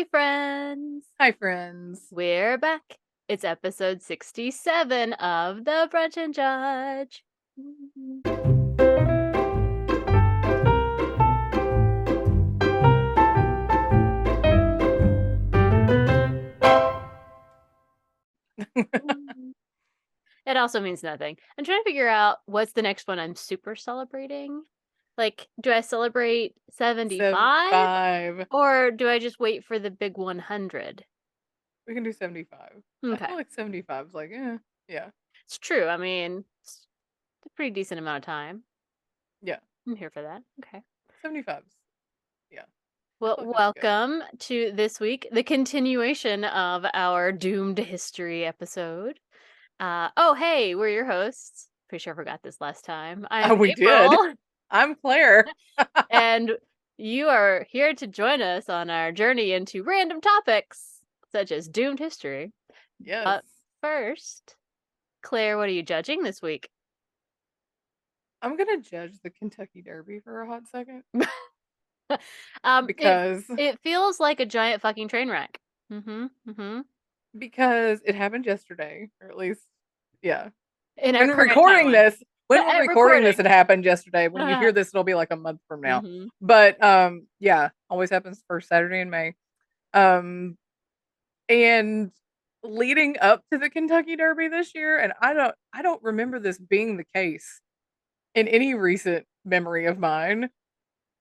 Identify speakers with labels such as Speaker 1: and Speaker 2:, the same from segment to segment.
Speaker 1: Hi, friends.
Speaker 2: Hi, friends.
Speaker 1: We're back. It's episode 67 of the Brunch and Judge. It also means nothing. I'm trying to figure out what's the next one I'm super celebrating. Like, do I celebrate 75?
Speaker 2: 75.
Speaker 1: Or do I just wait for the big 100?
Speaker 2: We can do 75. I
Speaker 1: Okay.
Speaker 2: feel like 75 is like, yeah,
Speaker 1: It's true. I mean, it's a pretty decent amount of time.
Speaker 2: yeah.
Speaker 1: I'm here for that. Okay.
Speaker 2: 75's, yeah. I
Speaker 1: Well,
Speaker 2: feel like that's good.
Speaker 1: welcome to this week, the continuation of our Doomed History episode. Oh, hey, we're your hosts. Pretty sure I forgot this last time. I'm
Speaker 2: Oh, we did.
Speaker 1: April,
Speaker 2: I'm Claire.
Speaker 1: and you are here to join us on our journey into random topics, such as Doomed History.
Speaker 2: Yes.
Speaker 1: But first, Claire, what are you judging this week?
Speaker 2: I'm going to judge the Kentucky Derby for a hot second
Speaker 1: It
Speaker 2: because
Speaker 1: it feels like a giant fucking train wreck. Mm-hmm.
Speaker 2: because it happened yesterday, or at least, yeah.
Speaker 1: In our
Speaker 2: When we're
Speaker 1: current
Speaker 2: recording
Speaker 1: timeline.
Speaker 2: this, when we're
Speaker 1: At
Speaker 2: recording this,
Speaker 1: recording.
Speaker 2: it happened yesterday. When you hear this, it'll be like a month from now.
Speaker 1: Mm-hmm.
Speaker 2: But yeah, always happens first Saturday in May. Um and leading up to the Kentucky Derby this year, and I don't remember this being the case in any recent memory of mine,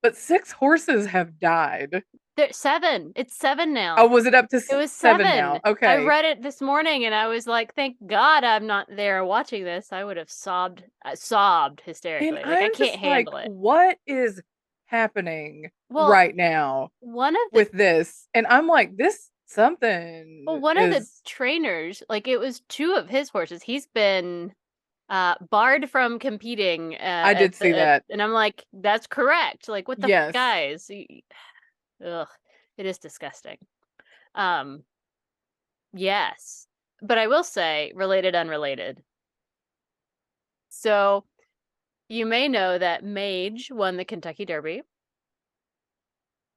Speaker 2: but 6 horses have died.
Speaker 1: There's 7. It's 7
Speaker 2: Oh,
Speaker 1: now.
Speaker 2: was it up to
Speaker 1: It was
Speaker 2: 7 now?
Speaker 1: 7. I
Speaker 2: Okay.
Speaker 1: read it this morning and I was like, thank God I'm not there watching this. I would have sobbed
Speaker 2: And
Speaker 1: hysterically. Like, I
Speaker 2: I'm
Speaker 1: can't
Speaker 2: just like,
Speaker 1: handle it.
Speaker 2: what is happening
Speaker 1: Well,
Speaker 2: right now
Speaker 1: one of the
Speaker 2: with this? And I'm like, this something
Speaker 1: one of the
Speaker 2: is
Speaker 1: trainers, like it was 2 of his horses. He's been barred from competing
Speaker 2: I did see that.
Speaker 1: and I'm like, that's correct. Like, what the
Speaker 2: Yes.
Speaker 1: guys? Ugh, it is disgusting. Um Yes. But I will say, related, unrelated. So, you may know that Mage won the Kentucky Derby.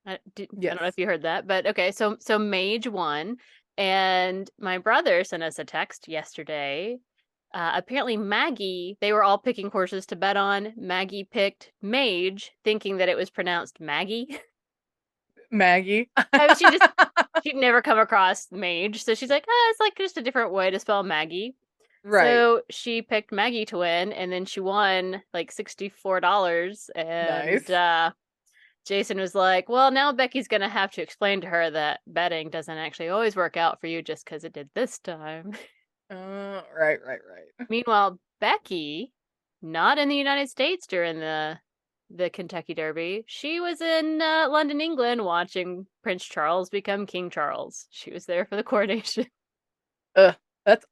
Speaker 1: I don't know
Speaker 2: Yes.
Speaker 1: if you heard that, but okay. So Mage won, and my brother sent us a text yesterday. Apparently, Maggie, they were all picking horses to bet on. Maggie picked Mage, thinking that it was pronounced Maggie.
Speaker 2: Maggie.
Speaker 1: I mean, she'd never come across Mage, so she's like, it's like just a different way to spell Maggie.
Speaker 2: Right.
Speaker 1: So she picked Maggie to win, and then she won like $64. And
Speaker 2: Nice.
Speaker 1: Jason was like, well, now Becky's going to have to explain to her that betting doesn't actually always work out for you just because it did this time.
Speaker 2: Right.
Speaker 1: Meanwhile, Becky, not in the United States during the Kentucky Derby, she was in London, England, watching Prince Charles become King Charles. She was there for the coronation.
Speaker 2: Ugh. That's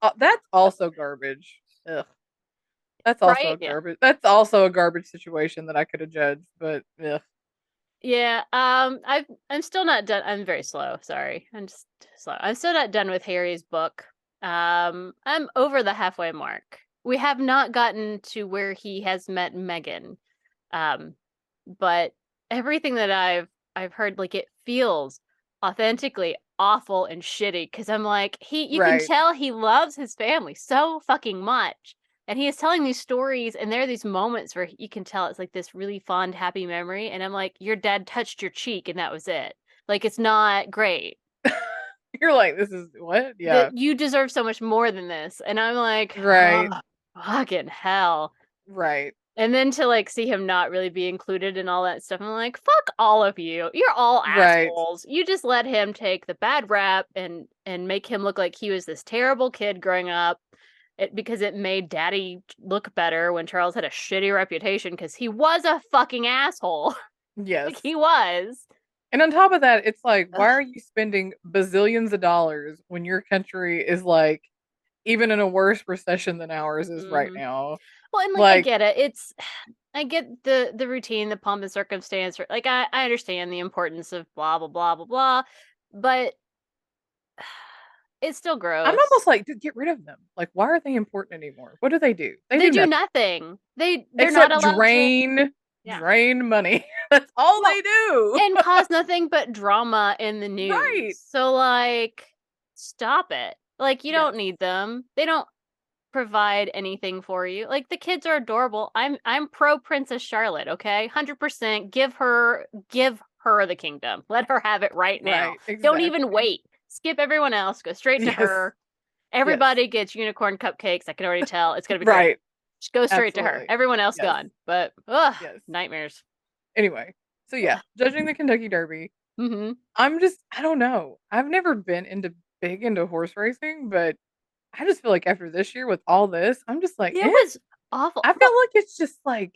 Speaker 2: also garbage. Ugh. That's also
Speaker 1: Right?
Speaker 2: a
Speaker 1: Yeah.
Speaker 2: garbage. That's also a garbage situation that I could have judged, but ugh.
Speaker 1: Yeah, I'm still not done. I'm very slow. Sorry, I'm just slow. I'm still not done with Harry's book. I'm over the halfway mark. We have not gotten to where he has met Megan. Um, but everything that I've heard, like it feels authentically awful and shitty. Because I'm like, you can
Speaker 2: Right.
Speaker 1: tell he loves his family so fucking much. And he is telling these stories, and there are these moments where you can tell it's like this really fond, happy memory. And I'm like, your dad touched your cheek, and that was it. Like, it's not great.
Speaker 2: You're like, this is what? Yeah.
Speaker 1: That you deserve so much more than this. And I'm like,
Speaker 2: Right.
Speaker 1: oh, fucking hell.
Speaker 2: Right.
Speaker 1: And then to like see him not really be included in all that stuff, I'm like, fuck all of you. You're all
Speaker 2: Right.
Speaker 1: assholes. You just let him take the bad rap and make him look like he was this terrible kid growing up. Because it made Daddy look better when Charles had a shitty reputation because he was a fucking asshole.
Speaker 2: Yes.
Speaker 1: Like he was.
Speaker 2: And on top of that, it's like, why
Speaker 1: Ugh.
Speaker 2: are you spending bazillions of dollars when your country is like even in a worse recession than ours is right
Speaker 1: Mm-hmm.
Speaker 2: now?
Speaker 1: Well, and like I
Speaker 2: Like,
Speaker 1: get it. I get the routine, the pomp and circumstance. Like I understand the importance of blah blah blah blah blah, but it's still
Speaker 2: I'm
Speaker 1: gross.
Speaker 2: almost like, dude, get rid of them. Like, why are they important anymore? What do? They
Speaker 1: They
Speaker 2: do
Speaker 1: do
Speaker 2: nothing
Speaker 1: nothing. They're not
Speaker 2: except
Speaker 1: allowed to.
Speaker 2: drain.
Speaker 1: Yeah.
Speaker 2: drain money. That's all
Speaker 1: Well,
Speaker 2: they do.
Speaker 1: and cause nothing but drama in the news.
Speaker 2: Right.
Speaker 1: So, like, stop it. Like, you don't
Speaker 2: Yes.
Speaker 1: need them. They don't provide anything for you. Like, the kids are adorable. I'm pro Princess Charlotte, okay? 100% give her the kingdom. Let her have it right now.
Speaker 2: Right.
Speaker 1: Don't even
Speaker 2: Exactly.
Speaker 1: wait. Skip everyone else. Go straight to
Speaker 2: Yes.
Speaker 1: her.
Speaker 2: Yes.
Speaker 1: Everybody gets unicorn cupcakes. I can already tell. It's gonna be great.
Speaker 2: Right.
Speaker 1: Just go straight to her.
Speaker 2: Absolutely.
Speaker 1: Everyone else
Speaker 2: Yes.
Speaker 1: gone. But ugh,
Speaker 2: Yes.
Speaker 1: nightmares.
Speaker 2: Anyway, so yeah, judging the Kentucky Derby,
Speaker 1: Mm-hmm.
Speaker 2: I don't know. I've never been big into horse racing, but I just feel like after this year with all this, I'm just like,
Speaker 1: It
Speaker 2: eh.
Speaker 1: was awful.
Speaker 2: I
Speaker 1: Well,
Speaker 2: feel like it's just like,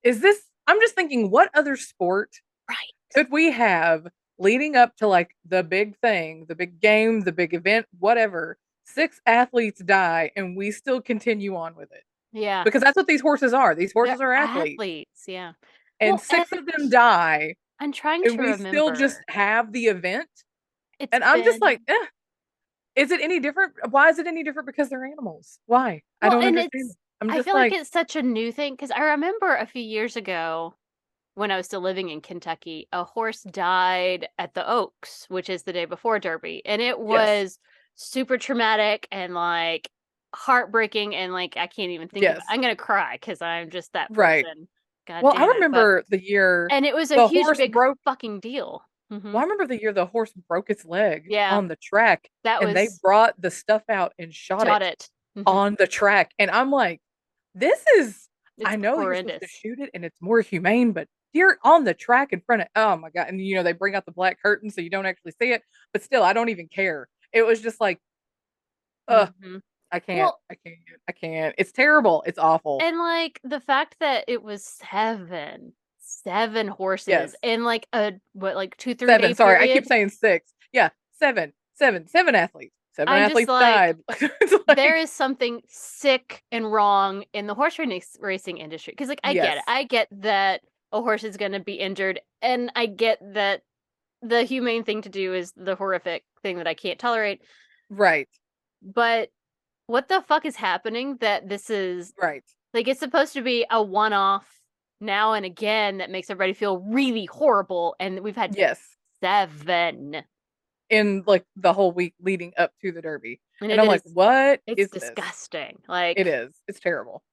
Speaker 2: is this I'm just thinking what other sport
Speaker 1: right.
Speaker 2: could we have leading up to like the big thing, the big game, the big event, whatever. 6 athletes die and we still continue on with it.
Speaker 1: Yeah.
Speaker 2: Because that's what these horses are. These
Speaker 1: They're
Speaker 2: horses are athletes.
Speaker 1: athletes. Yeah.
Speaker 2: And
Speaker 1: Well,
Speaker 2: 6 of them die
Speaker 1: I'm trying
Speaker 2: and
Speaker 1: to
Speaker 2: we still just
Speaker 1: remember.
Speaker 2: have the event.
Speaker 1: It's
Speaker 2: And I'm just like,
Speaker 1: been
Speaker 2: eh, is it any different? Why is it any different? Because they're animals. Why? I
Speaker 1: well,
Speaker 2: don't
Speaker 1: and
Speaker 2: understand
Speaker 1: it's
Speaker 2: it. I'm
Speaker 1: I
Speaker 2: just
Speaker 1: feel like
Speaker 2: like,
Speaker 1: it's such a new thing because I remember a few years ago when I was still living in Kentucky, a horse died at the Oaks, which is the day before Derby, and it
Speaker 2: yes,
Speaker 1: was super traumatic and like heartbreaking and like I can't even think of it.
Speaker 2: yes,
Speaker 1: I'm gonna cry because I'm just that
Speaker 2: right.
Speaker 1: person. God
Speaker 2: Well, I
Speaker 1: damn it. But
Speaker 2: remember the year
Speaker 1: and it was a
Speaker 2: the
Speaker 1: huge
Speaker 2: horse
Speaker 1: big
Speaker 2: broke
Speaker 1: fucking deal. Hmm.
Speaker 2: well, I remember the year the horse broke its leg
Speaker 1: Yeah,
Speaker 2: on the track,
Speaker 1: that
Speaker 2: and they
Speaker 1: was
Speaker 2: brought the stuff out and shot
Speaker 1: shot
Speaker 2: it
Speaker 1: it. Hmm.
Speaker 2: on the track, and I'm like, "This is
Speaker 1: It's
Speaker 2: I know you're supposed to
Speaker 1: horrendous.
Speaker 2: shoot it and it's more humane, but you're on the track in front of oh my god," and, they bring out the black curtain so you don't actually see it, but still, I don't even care. It was just like, ugh,
Speaker 1: Hmm.
Speaker 2: I can't,
Speaker 1: Well,
Speaker 2: I can't, I can't. It's terrible, it's awful.
Speaker 1: and like the fact that it was seven horses
Speaker 2: Yes.
Speaker 1: in like a what, like 2 3 day
Speaker 2: 7, sorry, I keep
Speaker 1: period.
Speaker 2: saying 6. Yeah, 7, 7, 7 athletes. 7
Speaker 1: I'm just
Speaker 2: athletes
Speaker 1: like,
Speaker 2: died. It's
Speaker 1: there
Speaker 2: like
Speaker 1: is something sick and wrong in the horse racing industry. Because, like, I get it.
Speaker 2: yes,
Speaker 1: I get that a horse is going to be injured, and I get that the humane thing to do is the horrific thing that I can't tolerate.
Speaker 2: right,
Speaker 1: But what the fuck is happening? That this is
Speaker 2: right.
Speaker 1: like it's supposed to be a one off now and again that makes everybody feel really horrible, and we've had
Speaker 2: Yes,
Speaker 1: 7,
Speaker 2: in, like, the whole week leading up to the Derby,
Speaker 1: and
Speaker 2: and
Speaker 1: it
Speaker 2: I'm
Speaker 1: is
Speaker 2: like, "What
Speaker 1: it's
Speaker 2: is this?"
Speaker 1: disgusting.
Speaker 2: It
Speaker 1: Like,
Speaker 2: is. It's terrible,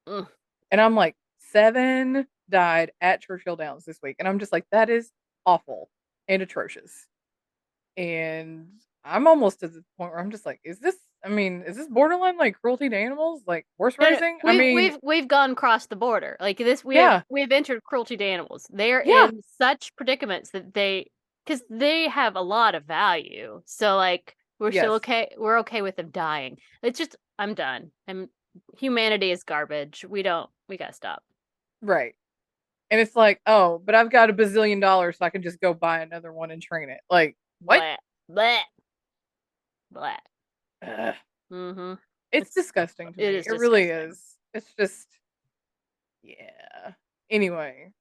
Speaker 1: ugh.
Speaker 2: and I'm like, 7 died at Churchill Downs this week, and I'm just like, "That is awful and atrocious." And I'm almost to the point where I'm just like, is this borderline, like, cruelty to animals? Like, horse
Speaker 1: No, no,
Speaker 2: racing? I mean
Speaker 1: we've gone across the border. Like this,
Speaker 2: yeah,
Speaker 1: we have entered cruelty to animals. They're
Speaker 2: yeah,
Speaker 1: in such predicaments that because they have a lot of value. So like we're still
Speaker 2: yes,
Speaker 1: okay. We're okay with them dying. It's just I'm done. Humanity is garbage. We gotta stop.
Speaker 2: right. And it's like, "Oh, but I've got a bazillion dollars, so I can just go buy another one and train it." Like, "What?"
Speaker 1: Blah blah blah.
Speaker 2: Ugh.
Speaker 1: Mm-hmm.
Speaker 2: It's disgusting to
Speaker 1: It
Speaker 2: me.
Speaker 1: is
Speaker 2: It really
Speaker 1: disgusting.
Speaker 2: is. It's just yeah. Anyway,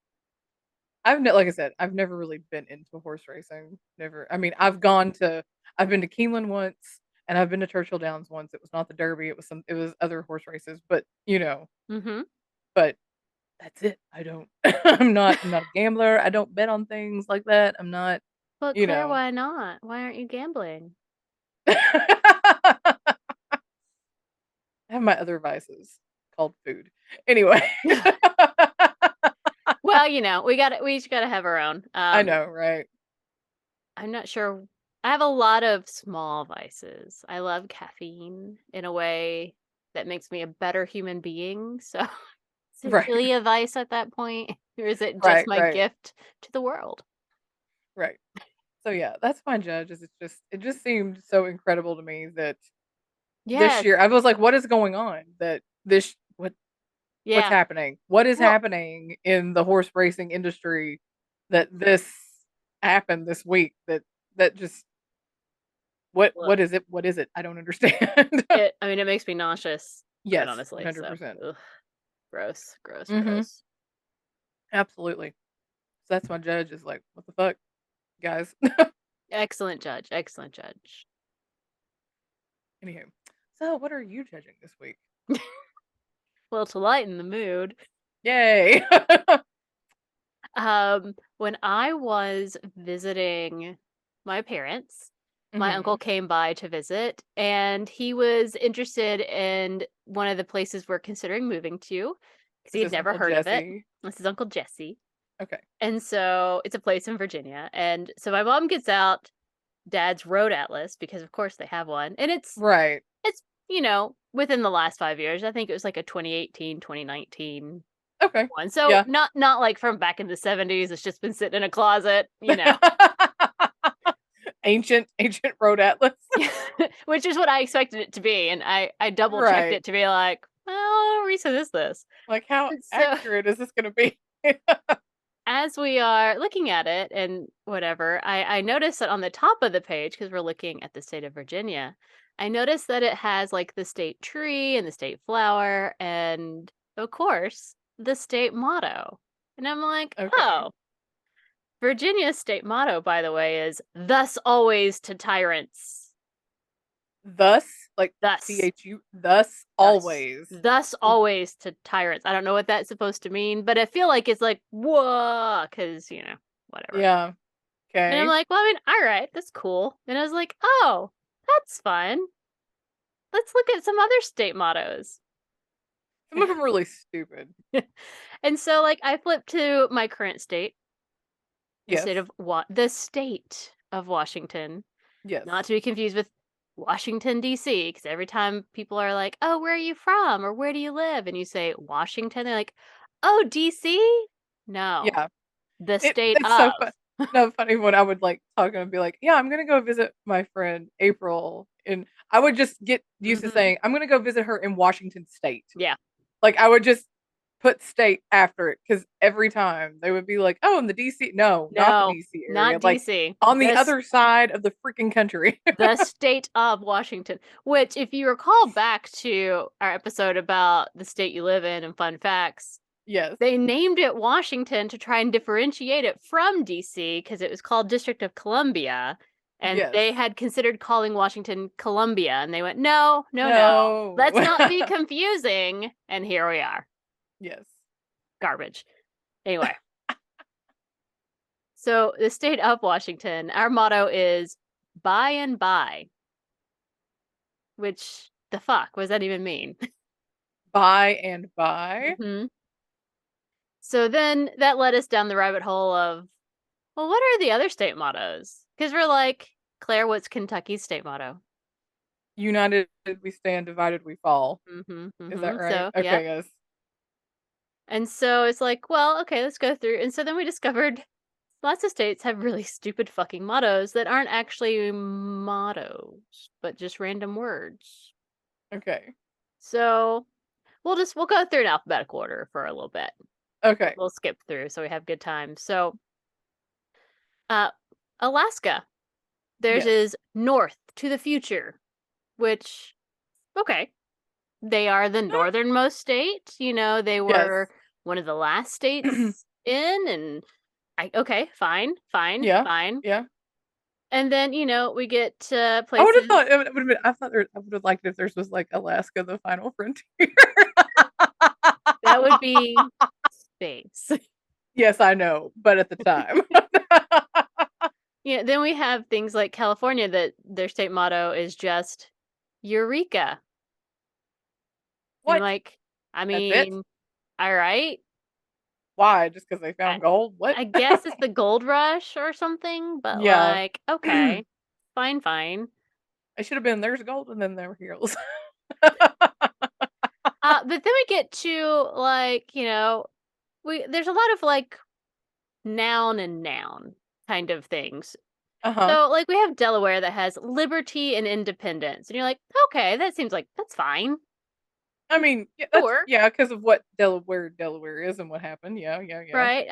Speaker 2: like I said, I've never really been into horse racing. Never. I mean, I've been to Keeneland once and I've been to Churchill Downs once. It was not the Derby, it was other horse races, but
Speaker 1: Mm-hmm.
Speaker 2: but that's it. I don't I'm not a gambler. I don't bet on things like that. I'm not,
Speaker 1: But
Speaker 2: you
Speaker 1: Claire,
Speaker 2: know.
Speaker 1: why not? Why aren't you gambling?
Speaker 2: I have my other vices called food. Anyway.
Speaker 1: Well, we each gotta have our own.
Speaker 2: I know, right?
Speaker 1: I'm not sure. I have a lot of small vices. I love caffeine in a way that makes me a better human being. So, is it
Speaker 2: Right,
Speaker 1: really a vice at that point? Or is it just
Speaker 2: right,
Speaker 1: my
Speaker 2: right,
Speaker 1: gift to the world?
Speaker 2: right. So yeah, that's my judge. It just seemed so incredible to me that this
Speaker 1: Yes.
Speaker 2: year I was like, what is going on? That this what's
Speaker 1: Yeah.
Speaker 2: happening? What is
Speaker 1: Well,
Speaker 2: happening in the horse racing industry that this happened this week? That just
Speaker 1: look,
Speaker 2: What is it? I don't understand.
Speaker 1: I mean, it makes me nauseous, quite
Speaker 2: Yes,
Speaker 1: honestly. So,
Speaker 2: 100%.
Speaker 1: ugh, gross, gross,
Speaker 2: Mhm.
Speaker 1: gross.
Speaker 2: Absolutely. So that's my judge is like, what the fuck, guys.
Speaker 1: Excellent judge. Excellent judge.
Speaker 2: Anywho, so what are you judging this week?
Speaker 1: Well, to lighten the mood.
Speaker 2: Yay.
Speaker 1: When I was visiting my parents, my uncle
Speaker 2: Mhm.
Speaker 1: came by to visit, and he was interested in one of the places we're considering moving to because he
Speaker 2: Is
Speaker 1: had
Speaker 2: this
Speaker 1: never
Speaker 2: Uncle
Speaker 1: heard of it.
Speaker 2: Jesse?
Speaker 1: This is Uncle Jesse.
Speaker 2: Okay.
Speaker 1: And so it's a place in Virginia. And so my mom gets out dad's road atlas because of course they have one. And
Speaker 2: Right.
Speaker 1: it's, within the last 5 years. I think it was like a 2018, 2019
Speaker 2: Okay.
Speaker 1: one. So
Speaker 2: Yeah.
Speaker 1: not like from back in the 70s. It's just been sitting in a closet.
Speaker 2: Ancient road atlas.
Speaker 1: Which is what I expected it to be. And I double checked
Speaker 2: Right.
Speaker 1: it to be like, well, what recent is this?
Speaker 2: Like, how
Speaker 1: And so
Speaker 2: accurate is this gonna be?
Speaker 1: as we are looking at it and whatever, I noticed that on the top of the page, because we're looking at the state of Virginia, I noticed that it has like the state tree and the state flower and, of course, the state motto. And I'm like,
Speaker 2: Okay.
Speaker 1: oh, Virginia's state motto, by the way, is thus always to tyrants.
Speaker 2: Thus, like
Speaker 1: Thus,
Speaker 2: THU, thus
Speaker 1: thus,
Speaker 2: always.
Speaker 1: thus always to tyrants. I don't know what that's supposed to mean, but I feel like it's like, whoa, because, whatever.
Speaker 2: Yeah.
Speaker 1: And I'm
Speaker 2: Okay.
Speaker 1: like, well, I mean, all right, that's cool. And I was like, oh, that's fun. Let's look at some other state mottos.
Speaker 2: Some of them really stupid.
Speaker 1: And so, like, I flipped to my current state,
Speaker 2: Yes.
Speaker 1: the state of Washington,
Speaker 2: Yes.
Speaker 1: not to be confused with Washington D.C. Because every time people are like, "Oh, where are you from?" or "Where do you live?" and you say Washington, they're like, "Oh, D.C." No,
Speaker 2: Yeah.
Speaker 1: the state
Speaker 2: It's so
Speaker 1: of.
Speaker 2: fun. No, funny when I would like talk and be like, "Yeah, I'm gonna go visit my friend April," and I would just get used to
Speaker 1: Hmm.
Speaker 2: saying, "I'm gonna go visit her in Washington State."
Speaker 1: Yeah,
Speaker 2: Like I would just put state after it because every time they would be like, "Oh, in the DC." No, not the
Speaker 1: no,
Speaker 2: DC area.
Speaker 1: not
Speaker 2: Like
Speaker 1: D.C.
Speaker 2: on the other side of the freaking country.
Speaker 1: The state of Washington, which, if you recall back to our episode about the state you live in and fun facts,
Speaker 2: Yes.
Speaker 1: they named it Washington to try and differentiate it from DC because it was called District of Columbia. And
Speaker 2: Yes.
Speaker 1: they had considered calling Washington Columbia. And they went, no, no, no.
Speaker 2: No.
Speaker 1: Let's not be confusing. And here we are.
Speaker 2: Yes.
Speaker 1: Garbage. Anyway, so the state of Washington, our motto is by and by, which the fuck? What does that even mean?
Speaker 2: By and by.
Speaker 1: Hmm. So then that led us down the rabbit hole of, well, what are the other state mottos? Because we're like, Claire, what's Kentucky's state motto?
Speaker 2: United we stand, divided we fall.
Speaker 1: Mm-hmm.
Speaker 2: Is that
Speaker 1: Mm-hmm.
Speaker 2: right?
Speaker 1: So,
Speaker 2: Okay,
Speaker 1: yep.
Speaker 2: yes.
Speaker 1: And so it's like, well, okay, let's go through. And so then we discovered lots of states have really stupid fucking mottos that aren't actually mottos, but just random words.
Speaker 2: Okay.
Speaker 1: So we'll go through in alphabetical order for a little bit.
Speaker 2: Okay.
Speaker 1: We'll skip through so we have good time. So, uh, Alaska. Theirs
Speaker 2: Yes.
Speaker 1: is north to the future, which, okay, they are the
Speaker 2: Eh,
Speaker 1: northernmost state. They
Speaker 2: yes.
Speaker 1: were one of the last states in, and okay, fine, fine,
Speaker 2: Yeah.
Speaker 1: fine.
Speaker 2: Yeah.
Speaker 1: And then, we get
Speaker 2: I would have
Speaker 1: places.
Speaker 2: thought it would have been I thought I would have liked if theirs was like Alaska the final frontier.
Speaker 1: That would be space.
Speaker 2: Yes, I know, but at the time.
Speaker 1: Yeah, then we have things like California that their state motto is just Eureka. And I'm
Speaker 2: What?
Speaker 1: like, I
Speaker 2: That's it?
Speaker 1: mean, all right.
Speaker 2: Why? Just because they
Speaker 1: I,
Speaker 2: found gold? What?
Speaker 1: I guess it's the gold rush or something, but
Speaker 2: Yeah.
Speaker 1: like,
Speaker 2: It
Speaker 1: okay, fine, fine.
Speaker 2: should have been there's gold and then there were heroes.
Speaker 1: But then we get to like, there's a lot of like noun and noun kind of things.
Speaker 2: Uh-huh.
Speaker 1: So like we have Delaware that has liberty and independence, and you're like, okay, that seems like that's fine,
Speaker 2: I mean, yeah, that's
Speaker 1: sure,
Speaker 2: yeah, because of what Delaware is and what happened. Yeah, yeah, yeah.
Speaker 1: right?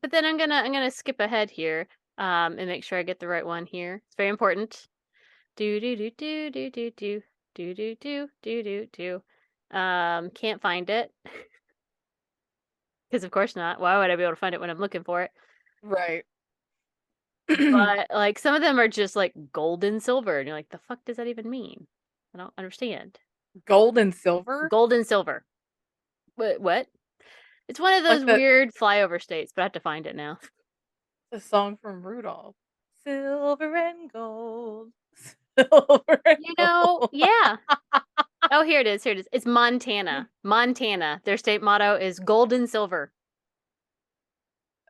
Speaker 1: But then I'm gonna skip ahead here, and make sure I get the right one here. It's very important. Do do do do do do do do do do do do do. Can't find it because of course not. Why would I be able to find it when I'm looking for it?
Speaker 2: Right.
Speaker 1: But like some of them are just like gold and silver, and you're like, the fuck does that even mean? I don't understand.
Speaker 2: Gold and silver?
Speaker 1: Gold and silver. What? It's one of
Speaker 2: Like
Speaker 1: those weird flyover states, but I have to find it now.
Speaker 2: the song from Rudolph. Silver and gold. Silver and gold.
Speaker 1: Yeah. Oh, here it is. Here it is. It's Montana. Montana. Their state motto is gold and silver.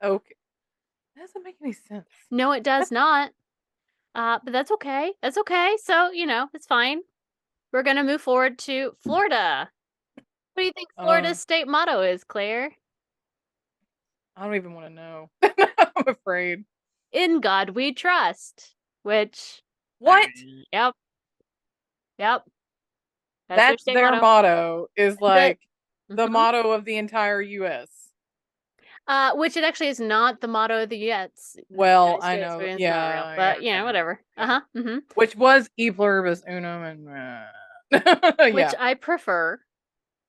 Speaker 2: Okay. That doesn't make any sense.
Speaker 1: No, it does not. But that's okay. That's okay. So, it's fine. We're going to move forward to Florida. What do you think
Speaker 2: Uh,
Speaker 1: Florida's state motto is, Claire?
Speaker 2: I don't even want to know. I'm afraid.
Speaker 1: In God we trust. Which,
Speaker 2: What?
Speaker 1: yep, yep. That's their
Speaker 2: That's
Speaker 1: state
Speaker 2: their
Speaker 1: motto.
Speaker 2: motto, is
Speaker 1: That,
Speaker 2: like the
Speaker 1: mhm.
Speaker 2: motto of the entire US.
Speaker 1: Which it actually is not the motto of the
Speaker 2: Well,
Speaker 1: United
Speaker 2: I
Speaker 1: States. I
Speaker 2: know.
Speaker 1: mean, it's not real,
Speaker 2: Yeah, yeah,
Speaker 1: but
Speaker 2: yeah,
Speaker 1: whatever.
Speaker 2: yeah.
Speaker 1: Mm-hmm.
Speaker 2: Which was E pluribus unum and
Speaker 1: Which
Speaker 2: yeah.
Speaker 1: I prefer.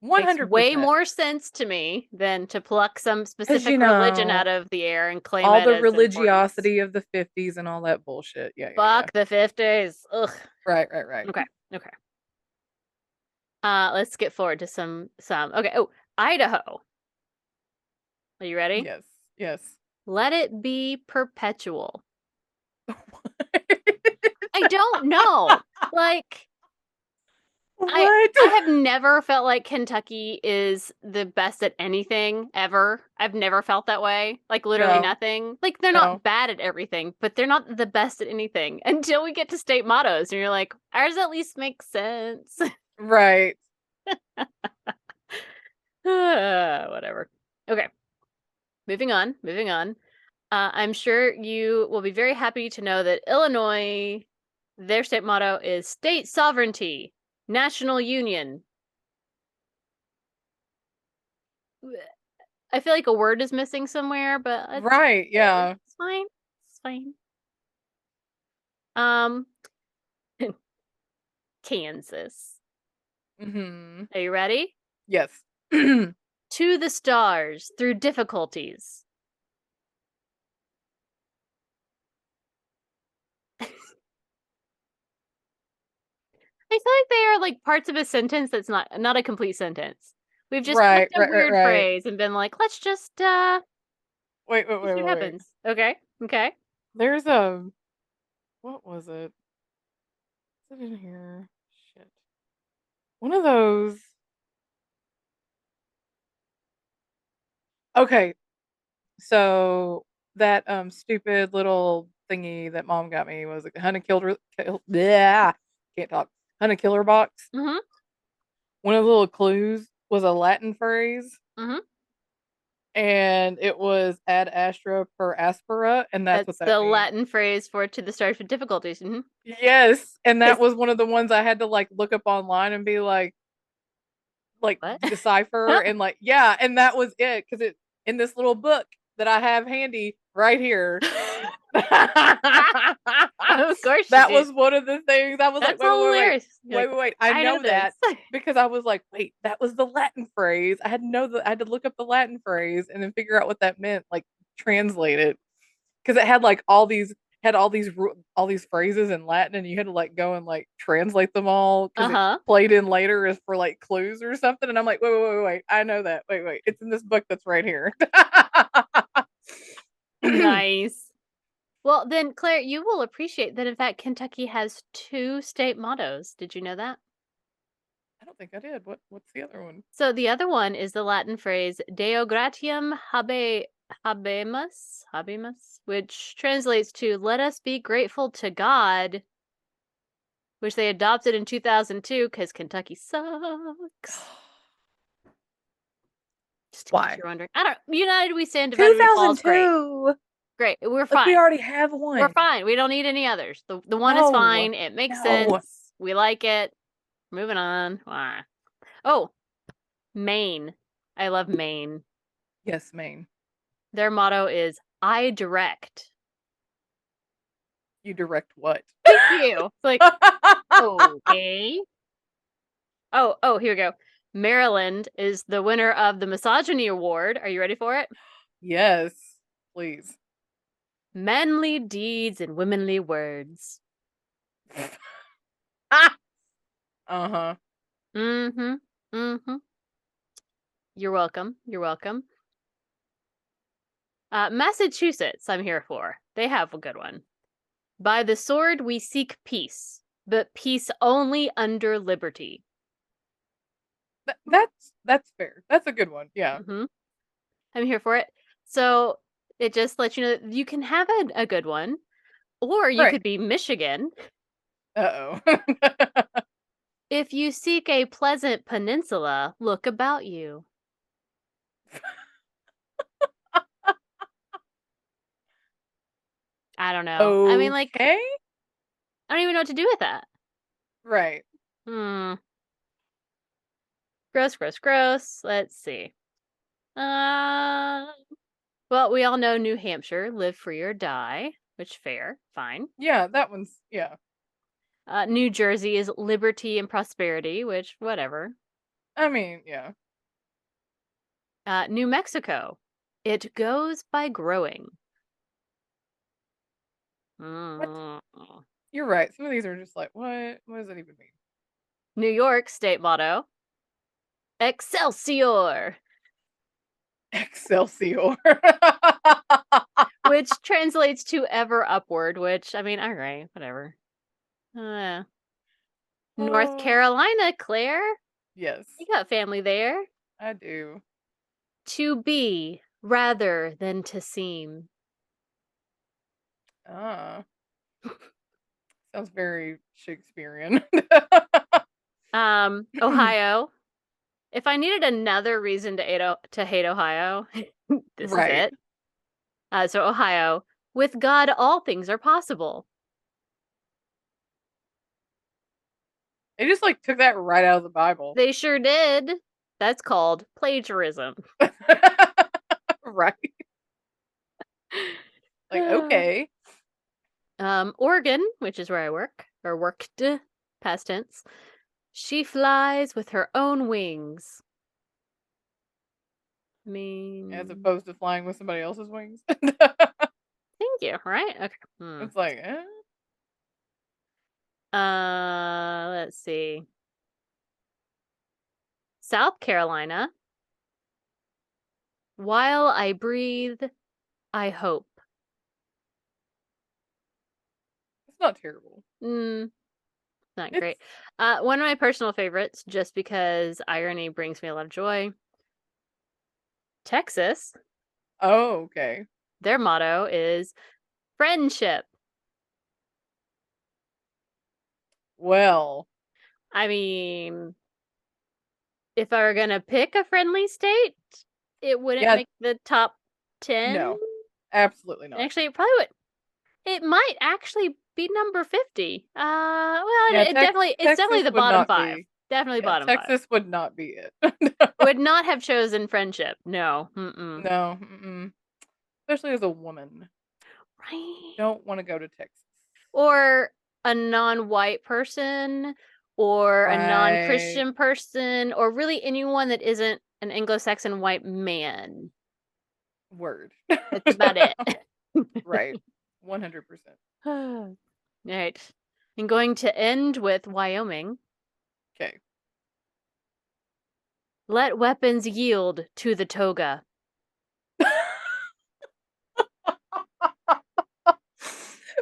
Speaker 1: Makes way
Speaker 2: 100%.
Speaker 1: more sense to me than to pluck some
Speaker 2: 'Cause,
Speaker 1: specific religion out of the air and claim
Speaker 2: all
Speaker 1: it
Speaker 2: the
Speaker 1: as importance.
Speaker 2: religiosity of the 50s and all that bullshit. Yeah, yeah, yeah.
Speaker 1: Fuck the 50s. Ugh.
Speaker 2: Right, right, right.
Speaker 1: Okay. Okay. Let's get forward to some. Okay. Oh, Idaho. Are you ready?
Speaker 2: Yes, yes.
Speaker 1: Let it be perpetual. I don't know. Like, I
Speaker 2: What?
Speaker 1: I have never felt like Kentucky is the best at anything ever. I've never felt that way. Like literally
Speaker 2: No,
Speaker 1: nothing. Like they're
Speaker 2: no.
Speaker 1: not bad at everything, but they're not the best at anything until we get to state mottos and you're like, ours at least makes sense.
Speaker 2: Right.
Speaker 1: Whatever. Okay. Moving on. Moving on. I'm sure you will be very happy to know that Illinois, their state motto is state sovereignty, national union. I feel like a word is missing somewhere, but it's
Speaker 2: Right,
Speaker 1: okay.
Speaker 2: yeah.
Speaker 1: It's fine. It's fine. Um, Kansas.
Speaker 2: Mhm.
Speaker 1: Are you ready?
Speaker 2: Yes.
Speaker 1: To the stars through difficulties. I feel like they are like parts of a sentence that's not a complete sentence. We've just
Speaker 2: Right,
Speaker 1: picked a
Speaker 2: right, right,
Speaker 1: weird
Speaker 2: right.
Speaker 1: phrase and been like, let's just
Speaker 2: Wait, wait,
Speaker 1: see
Speaker 2: wait,
Speaker 1: what
Speaker 2: wait, wait.
Speaker 1: happens. Okay. Okay.
Speaker 2: There's a what was it? Is it in here? Shit. One of those. Okay, so that stupid little thingy that mom got me was a yeah, can't talk. Hunter killer box.
Speaker 1: Mm-hmm.
Speaker 2: One of the little clues was a Latin phrase,
Speaker 1: Mm-hmm.
Speaker 2: and it was ad astra per aspera, and that's what
Speaker 1: That's
Speaker 2: that
Speaker 1: the
Speaker 2: means.
Speaker 1: Latin phrase for to the stars with difficulties. Mm-hmm.
Speaker 2: Yes, and that
Speaker 1: Yes.
Speaker 2: was one of the ones I had to like look up online and be like
Speaker 1: What?
Speaker 2: decipher and like yeah, and that was it because it in this little book that I have handy right here.
Speaker 1: Of course you
Speaker 2: That
Speaker 1: do.
Speaker 2: was one of the things I was like,
Speaker 1: That's
Speaker 2: wait, wait, wait, wait,
Speaker 1: hilarious. You're
Speaker 2: wait,
Speaker 1: like,
Speaker 2: wait, wait. I
Speaker 1: I know
Speaker 2: know
Speaker 1: this.
Speaker 2: that because I was like, wait, that was the Latin phrase. I had to know that I had to look up the Latin phrase and then figure out what that meant, like translate it because it had like all these phrases in Latin, and you had to like go and like translate them all because it
Speaker 1: Uh-huh.
Speaker 2: played in later as for like clues or something. And I'm like, wait, wait, wait, wait, I know that. Wait, wait, it's in this book that's right here. I
Speaker 1: Nice. Well, then, Claire, you will appreciate that, in fact, Kentucky has two state mottos. Did you know that?
Speaker 2: don't think I did. What's the other one?
Speaker 1: So the other one is the Latin phrase Deo gratiam habemus, which translates to "Let us be grateful to God," which they adopted in 2002 because Kentucky sucks. Just in case
Speaker 2: Why?
Speaker 1: you're wondering, I don't. United we stand, divided we fall. Is great.
Speaker 2: 2002.
Speaker 1: Great. We're
Speaker 2: Like we
Speaker 1: fine.
Speaker 2: already have
Speaker 1: We're
Speaker 2: one.
Speaker 1: fine. We don't need any others. The one is
Speaker 2: No.
Speaker 1: fine. It makes
Speaker 2: No.
Speaker 1: sense. We like it. Moving on. Ah. Oh, Maine. I love Maine.
Speaker 2: Yes, Maine.
Speaker 1: Their motto is I direct.
Speaker 2: You direct what?
Speaker 1: Thank you. It's like, okay. Oh, here we go. Maryland is the winner of the Misogyny Award. Are you ready for it?
Speaker 2: Yes, please.
Speaker 1: Manly deeds and womanly words.
Speaker 2: Uh-huh.
Speaker 1: Mm-hmm. Mm-hmm. You're welcome. You're welcome. Massachusetts, I'm here for. They have a good one. By the sword we seek peace, but peace only under liberty.
Speaker 2: That's fair. That's a good one. Yeah.
Speaker 1: Mm-hmm. I'm here for it. So it just lets you know that you can have a good one, or you
Speaker 2: Right.
Speaker 1: could be Michigan.
Speaker 2: Uh-oh.
Speaker 1: If you seek a pleasant peninsula, look about you. I don't know. I mean, like,
Speaker 2: Okay.
Speaker 1: I don't even know what to do with that.
Speaker 2: Right.
Speaker 1: Hmm. Gross, gross, gross. Let's see. Uh, well, we all know New Hampshire, live free or die, which fair, fine.
Speaker 2: Yeah, that one's yeah.
Speaker 1: New Jersey is liberty and prosperity, which whatever.
Speaker 2: I mean, yeah.
Speaker 1: New Mexico, it goes by growing.
Speaker 2: What?
Speaker 1: Mm.
Speaker 2: You're right. Some of these are just like, what? What does that even mean?
Speaker 1: New York state motto: Excelsior,
Speaker 2: Excelsior.
Speaker 1: which translates to ever upward. Which I mean, all right, whatever. North
Speaker 2: Oh,
Speaker 1: Carolina, Claire,
Speaker 2: yes,
Speaker 1: you got family there.
Speaker 2: I do.
Speaker 1: To be rather than to seem.
Speaker 2: Ah, sounds very Shakespearean.
Speaker 1: Ohio. If I needed another reason to hate Ohio, this is
Speaker 2: Right.
Speaker 1: it. So Ohio, with God, all things are possible.
Speaker 2: They just like took that right out of the Bible.
Speaker 1: They sure did. That's called plagiarism.
Speaker 2: Right. Like, okay.
Speaker 1: Oregon, which is where I work, or worked, past tense. She flies with her own wings. I
Speaker 2: As
Speaker 1: mean,
Speaker 2: opposed to flying with somebody else's wings.
Speaker 1: thank you, right? Okay.
Speaker 2: It's like,
Speaker 1: Let's see. South Carolina. While I breathe, I hope.
Speaker 2: it's not terrible.
Speaker 1: Not
Speaker 2: It's
Speaker 1: great. One of my personal favorites, just because irony brings me a lot of joy. Texas.
Speaker 2: oh, okay.
Speaker 1: Their motto is friendship.
Speaker 2: Well,
Speaker 1: I mean, if I were gonna pick a friendly state, it wouldn't
Speaker 2: yeah,
Speaker 1: make the top 10.
Speaker 2: no, absolutely not.
Speaker 1: Actually, it probably would. It might actually be number 50. Well,
Speaker 2: Yeah,
Speaker 1: it's definitely
Speaker 2: Texas
Speaker 1: the
Speaker 2: would
Speaker 1: bottom
Speaker 2: not
Speaker 1: 5.
Speaker 2: be.
Speaker 1: Definitely
Speaker 2: Yeah,
Speaker 1: bottom 5.
Speaker 2: Texas would not be it.
Speaker 1: Would not have chosen friendship. No. Mm-mm.
Speaker 2: No, mm-mm. Especially as a woman,
Speaker 1: Right.
Speaker 2: don't want to go to Texas.
Speaker 1: Or a non-white person, or a
Speaker 2: Right.
Speaker 1: non-Christian person, or really anyone that isn't an Anglo-Saxon white man.
Speaker 2: Word.
Speaker 1: That's about it.
Speaker 2: Right. 100%.
Speaker 1: Right. I'm going to end with Wyoming.
Speaker 2: Okay.
Speaker 1: Let weapons yield to the toga.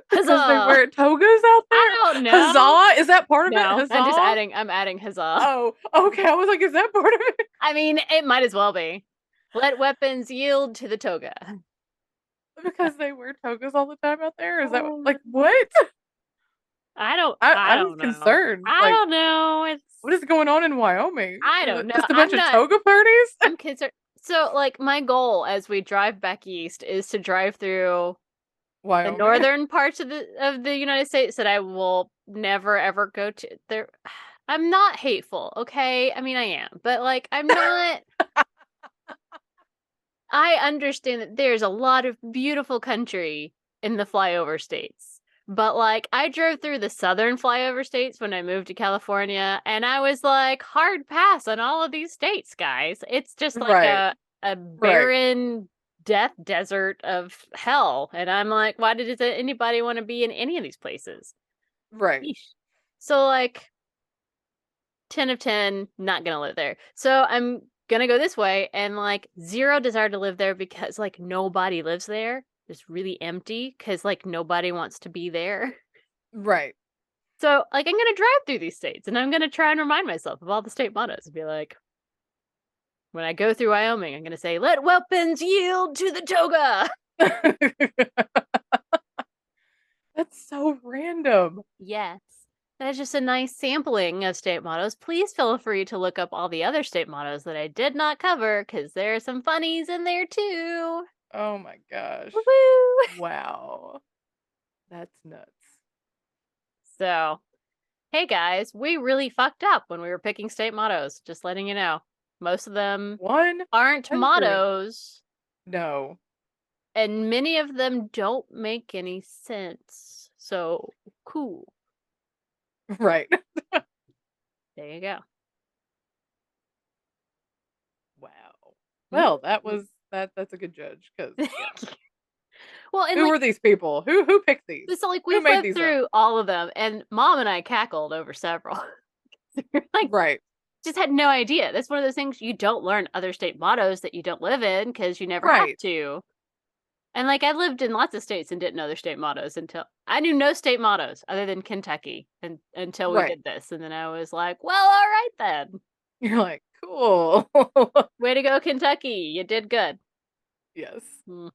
Speaker 2: Because they
Speaker 1: Huzzah!
Speaker 2: wear togas out
Speaker 1: I
Speaker 2: there?
Speaker 1: don't know.
Speaker 2: Huzzah? Is that part of it?
Speaker 1: No,
Speaker 2: Huzzah?
Speaker 1: I'm adding huzzah.
Speaker 2: Oh, okay. I was like, is that part of it?
Speaker 1: I mean, it might as well be. Let weapons yield to the toga.
Speaker 2: Because they wear togas all the time out there? Is that like what?
Speaker 1: I
Speaker 2: I was
Speaker 1: don't know.
Speaker 2: concerned.
Speaker 1: I
Speaker 2: Like,
Speaker 1: don't know.
Speaker 2: what is going on in Wyoming?
Speaker 1: I
Speaker 2: Is
Speaker 1: don't
Speaker 2: it
Speaker 1: know.
Speaker 2: just a bunch
Speaker 1: I'm
Speaker 2: of
Speaker 1: not
Speaker 2: toga parties?
Speaker 1: I'm concerned. So like my goal as we drive back east is to drive through the
Speaker 2: Wyoming?
Speaker 1: northern parts of the United States that I will never ever go to. There I'm not hateful, okay? I mean I am, but like I'm not. I understand that there's a lot of beautiful country in the flyover states. But like I drove through the southern flyover states when I moved to California and I was like hard pass on all of these states, guys. It's just like
Speaker 2: Right.
Speaker 1: a
Speaker 2: Right.
Speaker 1: barren death desert of hell. And I'm like, why did anybody want to be in any of these places?
Speaker 2: Right.
Speaker 1: Yeesh. So like 10 of 10, not gonna live there. So I'm gonna go this way, and like zero desire to live there because like nobody lives there. It's really empty because like nobody wants to be there.
Speaker 2: Right.
Speaker 1: So like I'm gonna drive through these states and I'm gonna try and remind myself of all the state mottos and be like, when I go through Wyoming, I'm gonna say, "Let weapons yield to the toga."
Speaker 2: That's so random.
Speaker 1: Yes. That's just a nice sampling of state mottos. Please feel free to look up all the other state mottos that I did not cover because there are some funnies in there too.
Speaker 2: Oh my gosh.
Speaker 1: Woo!
Speaker 2: Wow. That's nuts.
Speaker 1: So, hey guys, we really fucked up when we were picking state mottos. Just letting you know. Most of them aren't
Speaker 2: 100.
Speaker 1: mottos,
Speaker 2: No.
Speaker 1: and many of them don't make any sense. So, cool.
Speaker 2: Right.
Speaker 1: There you go.
Speaker 2: Wow. Well, that's a good judge because yeah.
Speaker 1: Well, and
Speaker 2: Who
Speaker 1: like,
Speaker 2: were these people? Who picked these?
Speaker 1: so like we
Speaker 2: Who made
Speaker 1: flipped
Speaker 2: these up?
Speaker 1: through all of them, and Mom and I cackled over several. Like,
Speaker 2: Right.
Speaker 1: just had no idea. That's one of those things you don't learn other state mottos that you don't live in because you never have
Speaker 2: Right.
Speaker 1: to. And like I lived in lots of states and didn't know their state mottos until I knew no state mottos other than Kentucky and until we
Speaker 2: Right.
Speaker 1: did this. And then I was like, well, all right then.
Speaker 2: You're like, cool.
Speaker 1: Way to go, Kentucky. You did good.
Speaker 2: Yes.
Speaker 1: Mm,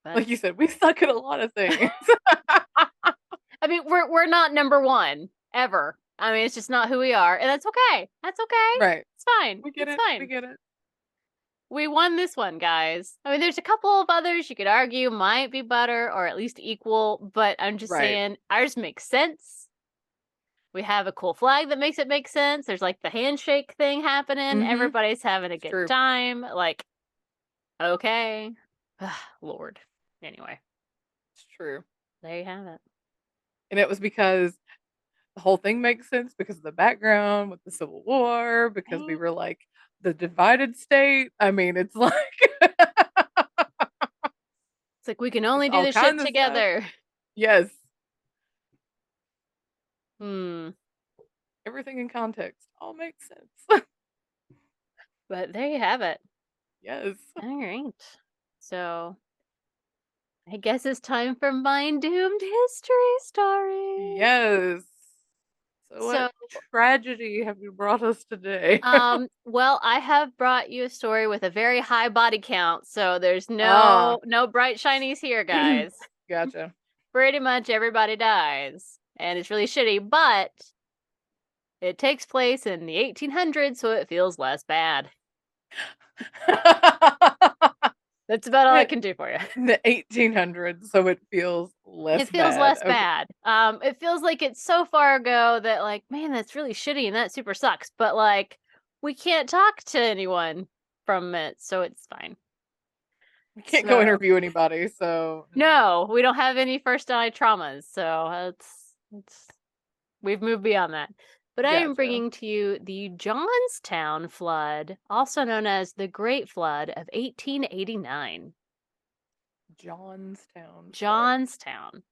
Speaker 1: but
Speaker 2: Like you said, we suck at a lot of things.
Speaker 1: I mean, we're not number one ever. I mean, it's just not who we are, and that's okay. That's okay.
Speaker 2: Right.
Speaker 1: It's fine.
Speaker 2: We get
Speaker 1: It's
Speaker 2: it. We
Speaker 1: fine.
Speaker 2: get it.
Speaker 1: We won this one, guys. I mean, there's a couple of others you could argue might be better or at least equal, but I'm just
Speaker 2: Right.
Speaker 1: saying ours makes sense. We have a cool flag that makes it make sense. There's like the handshake thing happening.
Speaker 2: Mhm.
Speaker 1: Everybody's having a
Speaker 2: It's
Speaker 1: good
Speaker 2: true.
Speaker 1: time. Like, okay. Lord. Anyway,
Speaker 2: It's true.
Speaker 1: there you have it.
Speaker 2: And it was because the whole thing makes sense because of the background with the Civil War, because we
Speaker 1: Right?
Speaker 2: were like the divided state. I mean, it's like
Speaker 1: It's like we can
Speaker 2: it's
Speaker 1: only do
Speaker 2: all
Speaker 1: this shit
Speaker 2: kinds of stuff.
Speaker 1: together.
Speaker 2: Yes.
Speaker 1: Hmm.
Speaker 2: Everything in context all makes sense.
Speaker 1: But there you have it.
Speaker 2: Yes.
Speaker 1: All right. So I guess it's time for my doomed history story.
Speaker 2: Yes. So
Speaker 1: So,
Speaker 2: what tragedy have you brought us today?
Speaker 1: well, I have brought you a story with a very high body count, so there's
Speaker 2: Ah.
Speaker 1: no bright shinies here, guys.
Speaker 2: Gotcha.
Speaker 1: Pretty much everybody dies, and it's really shitty, but it takes place in the 1800s, so it feels less bad. That's about all I can do for you.
Speaker 2: The 1800s, so it feels less
Speaker 1: It feels
Speaker 2: bad.
Speaker 1: less
Speaker 2: Okay.
Speaker 1: bad. It feels like it's so far ago that like, man, that's really shitty and that super sucks. But like, we can't talk to anyone from it, so it's fine.
Speaker 2: We can't go
Speaker 1: So
Speaker 2: interview anybody, so
Speaker 1: no, we don't have any first eye traumas, so it's we've moved beyond that. But I am
Speaker 2: gotcha.
Speaker 1: bringing to you the Johnstown Flood, also known as the Great Flood of 1889.
Speaker 2: Johnstown Flood.
Speaker 1: Johnstown.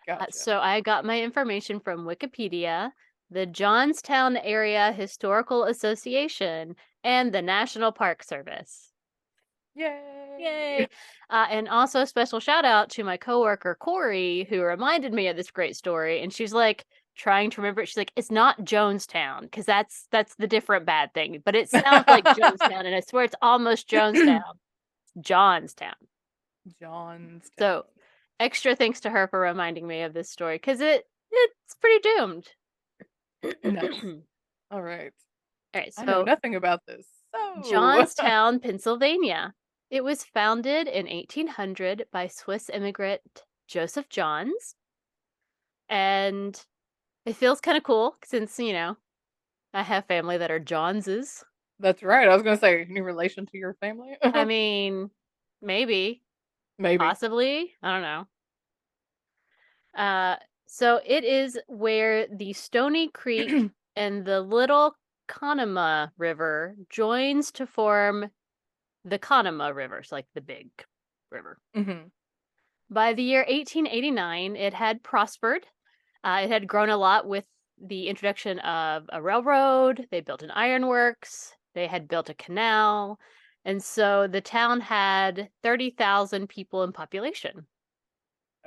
Speaker 2: Gotcha.
Speaker 1: So I got my information from Wikipedia, the Johnstown Area Historical Association, and the National Park Service.
Speaker 2: Yay!
Speaker 1: Yay! And also a special shout out to my coworker Corey, who reminded me of this great story. And she's like trying to remember it. She's like, "It's not Jonestown because that's the different bad thing, but it sounds like Jonestown, and I swear it's almost Jonestown, Johnstown." So
Speaker 2: Johnstown.
Speaker 1: extra thanks to her for reminding me of this story because it's pretty doomed.
Speaker 2: Nice. All right.
Speaker 1: All right,
Speaker 2: I know
Speaker 1: so
Speaker 2: nothing about this. So,
Speaker 1: Johnstown, Pennsylvania. It was founded in 1800 by Swiss immigrant Joseph Johns, and it feels kind of cool since, I have family that are Johnses.
Speaker 2: that's right. I was going to say any relation to your family?
Speaker 1: I mean, maybe,
Speaker 2: Maybe.
Speaker 1: possibly, I don't know. So it is where the Stony Creek and the Little Conemaugh River joins to form the Conemaugh River, so like the big river.
Speaker 2: Mhm.
Speaker 1: By the year 1889, it had prospered. It had grown a lot with the introduction of a railroad, they built an ironworks, they had built a canal, and so the town had 30,000 people in population.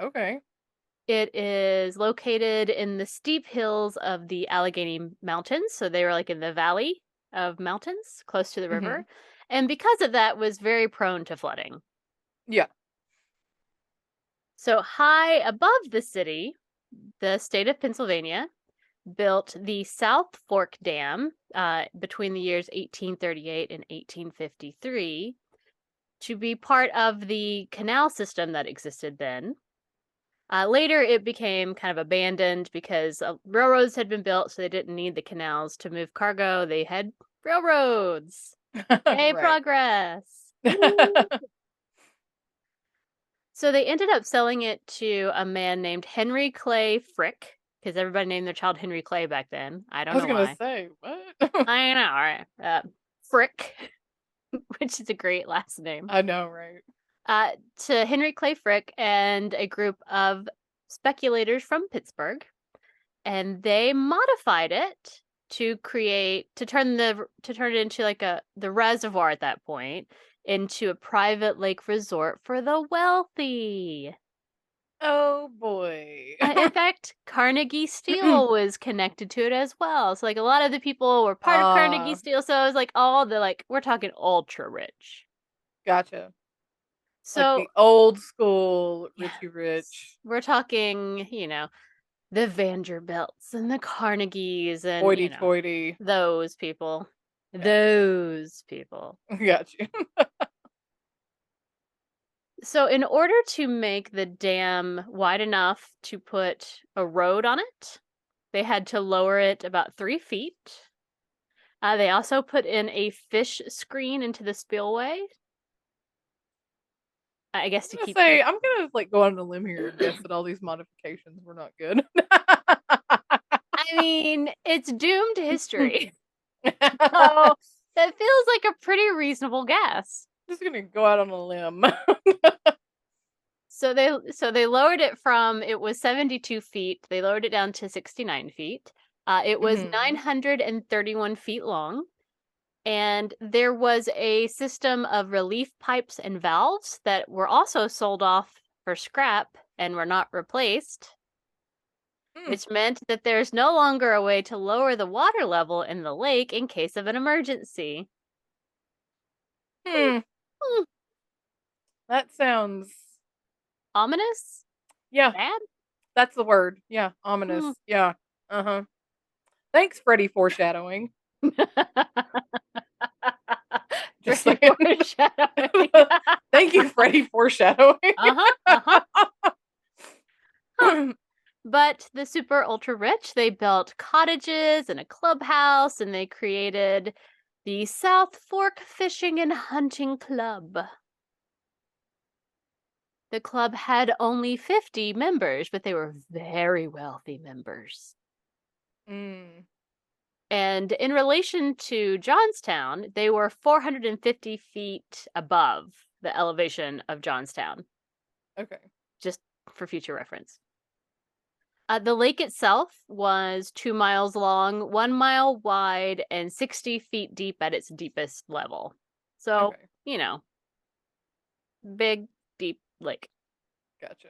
Speaker 2: Okay.
Speaker 1: It is located in the steep hills of the Allegheny Mountains, so they were like in the valley of mountains close to the
Speaker 2: Mhm.
Speaker 1: river, and because of that was very prone to flooding.
Speaker 2: Yeah.
Speaker 1: So high above the city, the state of Pennsylvania built the South Fork Dam between the years 1838 and 1853 to be part of the canal system that existed then. Later, it became kind of abandoned because railroads had been built, so they didn't need the canals to move cargo. They had railroads. Yay,
Speaker 2: Right.
Speaker 1: progress! Woo! So they ended up selling it to a man named Henry Clay Frick, because everybody named their child Henry Clay back then. I
Speaker 2: I
Speaker 1: don't
Speaker 2: was
Speaker 1: know
Speaker 2: gonna
Speaker 1: why.
Speaker 2: say, what?
Speaker 1: I know, right? Frick, which is a great last name.
Speaker 2: I know, right?
Speaker 1: To Henry Clay Frick and a group of speculators from Pittsburgh, and they modified it to turn it into like the reservoir at that point into a private lake resort for the wealthy.
Speaker 2: Oh boy.
Speaker 1: In fact, Carnegie Steel was connected to it as well. So like a lot of the people were part of Carnegie
Speaker 2: Ah,
Speaker 1: Steel. So it was like all the like we're talking ultra rich.
Speaker 2: gotcha. Like
Speaker 1: So
Speaker 2: the old school Richie
Speaker 1: yes,
Speaker 2: Rich,
Speaker 1: we're talking, the Vanderbilts and the Carnegies and,
Speaker 2: hoity toity.
Speaker 1: those people.
Speaker 2: Gotcha.
Speaker 1: Those people.
Speaker 2: Gotcha.
Speaker 1: So, in order to make the dam wide enough to put a road on it, they had to lower it about 3 feet. They also put in a fish screen into the spillway, I guess to
Speaker 2: I'm gonna
Speaker 1: keep
Speaker 2: say
Speaker 1: the.
Speaker 2: I'm gonna like go out on a limb here and guess that all these modifications were not good.
Speaker 1: I mean, it's doomed history. So, that feels like a pretty reasonable guess.
Speaker 2: Just gonna go out on a limb.
Speaker 1: So they lowered it from it was 72 feet. They lowered it down to 69 feet. It was
Speaker 2: Hmm.
Speaker 1: 931 feet long, and there was a system of relief pipes and valves that were also sold off for scrap and were not replaced,
Speaker 2: Hmm.
Speaker 1: which meant that there's no longer a way to lower the water level in the lake in case of an emergency. Hmm,
Speaker 2: Hmm.
Speaker 1: hmm.
Speaker 2: That sounds.
Speaker 1: Ominous?
Speaker 2: Yeah,
Speaker 1: Bad?
Speaker 2: that's the word. Yeah,
Speaker 1: Hmm.
Speaker 2: ominous. Yeah. Uh huh. Thanks, Freddie. Foreshadowing. Just
Speaker 1: Very
Speaker 2: saying.
Speaker 1: foreshadowing.
Speaker 2: Thank you, Freddie. Foreshadowing.
Speaker 1: Uh-huh, uh-huh. Huh. But the super ultra rich, they built cottages and a clubhouse and they created the South Fork Fishing and Hunting Club. The club had only 50 members, but they were very wealthy members.
Speaker 2: Mm,
Speaker 1: And in relation to Johnstown, they were 450 feet above the elevation of Johnstown,
Speaker 2: okay.
Speaker 1: just for future reference. The lake itself was 2 miles long, 1 mile wide, and 60 feet deep at its deepest level. So,
Speaker 2: Okay.
Speaker 1: you know, big, deep lake.
Speaker 2: Gotcha.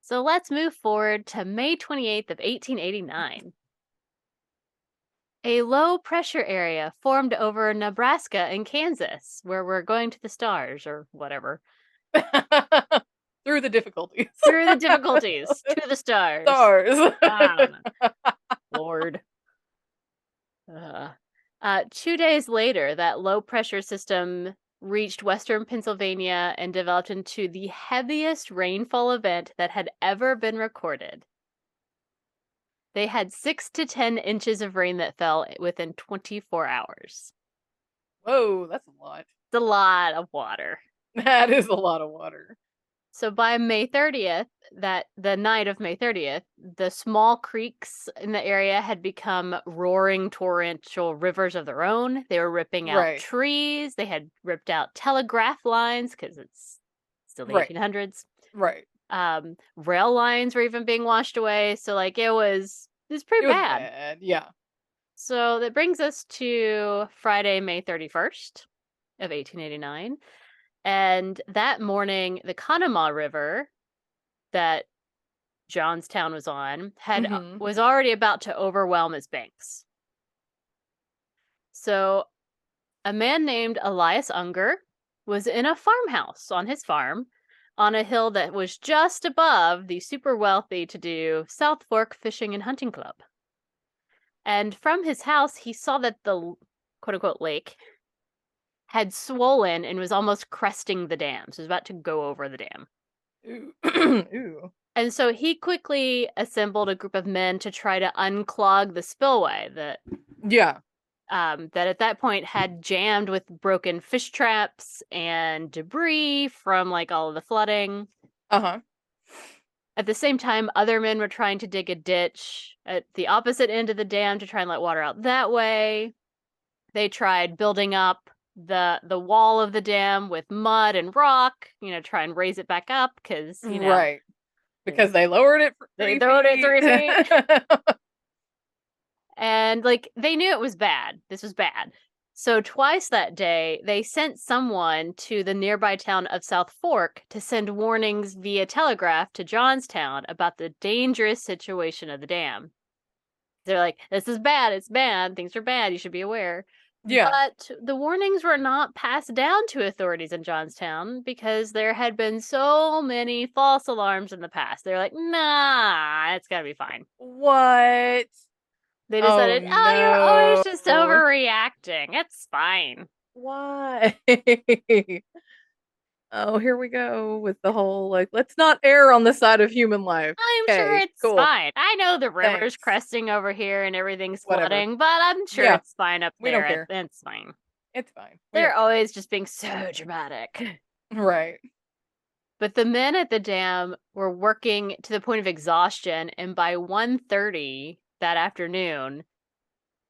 Speaker 1: So let's move forward to May 28th of 1889. A low pressure area formed over Nebraska and Kansas, where we're going to the stars or whatever.
Speaker 2: Through the difficulties.
Speaker 1: Through the difficulties to the stars.
Speaker 2: Stars.
Speaker 1: I don't know. Lord. 2 days later, that low pressure system reached western Pennsylvania and developed into the heaviest rainfall event that had ever been recorded. They had 6 to 10 inches of rain that fell within 24 hours.
Speaker 2: Whoa, that's a lot.
Speaker 1: It's a lot of water.
Speaker 2: That is a lot of water.
Speaker 1: So by May 30th, that the night of May 30th, the small creeks in the area had become roaring torrential rivers of their own. They were ripping out
Speaker 2: Right.
Speaker 1: trees. They had ripped out telegraph lines because it's still the
Speaker 2: Right.
Speaker 1: 1800s.
Speaker 2: Right.
Speaker 1: Rail lines were even being washed away. So like it was It's pretty
Speaker 2: It was
Speaker 1: bad.
Speaker 2: bad. Yeah.
Speaker 1: So that brings us to Friday, May 31st of 1889. And that morning, the Conemaugh River that Johnstown was on
Speaker 2: Mhm.
Speaker 1: was already about to overwhelm its banks. So a man named Elias Unger was in a farmhouse on his farm on a hill that was just above the super wealthy to do South Fork Fishing and Hunting Club. And from his house, he saw that the quote unquote lake had swollen and was almost cresting the dam. So it was about to go over the dam.
Speaker 2: Ooh. Ooh.
Speaker 1: And so he quickly assembled a group of men to try to unclog the spillway
Speaker 2: Yeah.
Speaker 1: that at that point had jammed with broken fish traps and debris from like all of the flooding.
Speaker 2: Uh-huh.
Speaker 1: At the same time, other men were trying to dig a ditch at the opposite end of the dam to try and let water out that way. They tried building up the wall of the dam with mud and rock, try and raise it back up because,
Speaker 2: Right. Because they lowered it for
Speaker 1: they
Speaker 2: 3
Speaker 1: throwed it
Speaker 2: feet.
Speaker 1: 3 feet. And like they knew it was bad. This was bad. So twice that day, they sent someone to the nearby town of South Fork to send warnings via telegraph to Johnstown about the dangerous situation of the dam. They're like, this is bad. It's bad. Things are bad. You should be aware.
Speaker 2: Yeah.
Speaker 1: But the warnings were not passed down to authorities in Johnstown because there had been so many false alarms in the past. They're like, nah, it's going to be fine.
Speaker 2: What?
Speaker 1: They
Speaker 2: Oh
Speaker 1: decided, oh, you're always just
Speaker 2: no.
Speaker 1: overreacting. It's fine.
Speaker 2: Why? Oh, here we go with the whole like, let's not err on the side of human life.
Speaker 1: I'm sure
Speaker 2: Okay,
Speaker 1: it's
Speaker 2: cool.
Speaker 1: fine. I know the river's
Speaker 2: Thanks.
Speaker 1: cresting over here and everything's
Speaker 2: Whatever.
Speaker 1: flooding, but I'm sure
Speaker 2: Yeah,
Speaker 1: it's fine up
Speaker 2: we don't
Speaker 1: there.
Speaker 2: care.
Speaker 1: It's fine.
Speaker 2: It's fine. We
Speaker 1: They're
Speaker 2: don't care.
Speaker 1: always just being so dramatic.
Speaker 2: Right.
Speaker 1: But the men at the dam were working to the point of exhaustion, and by 1:30 that afternoon,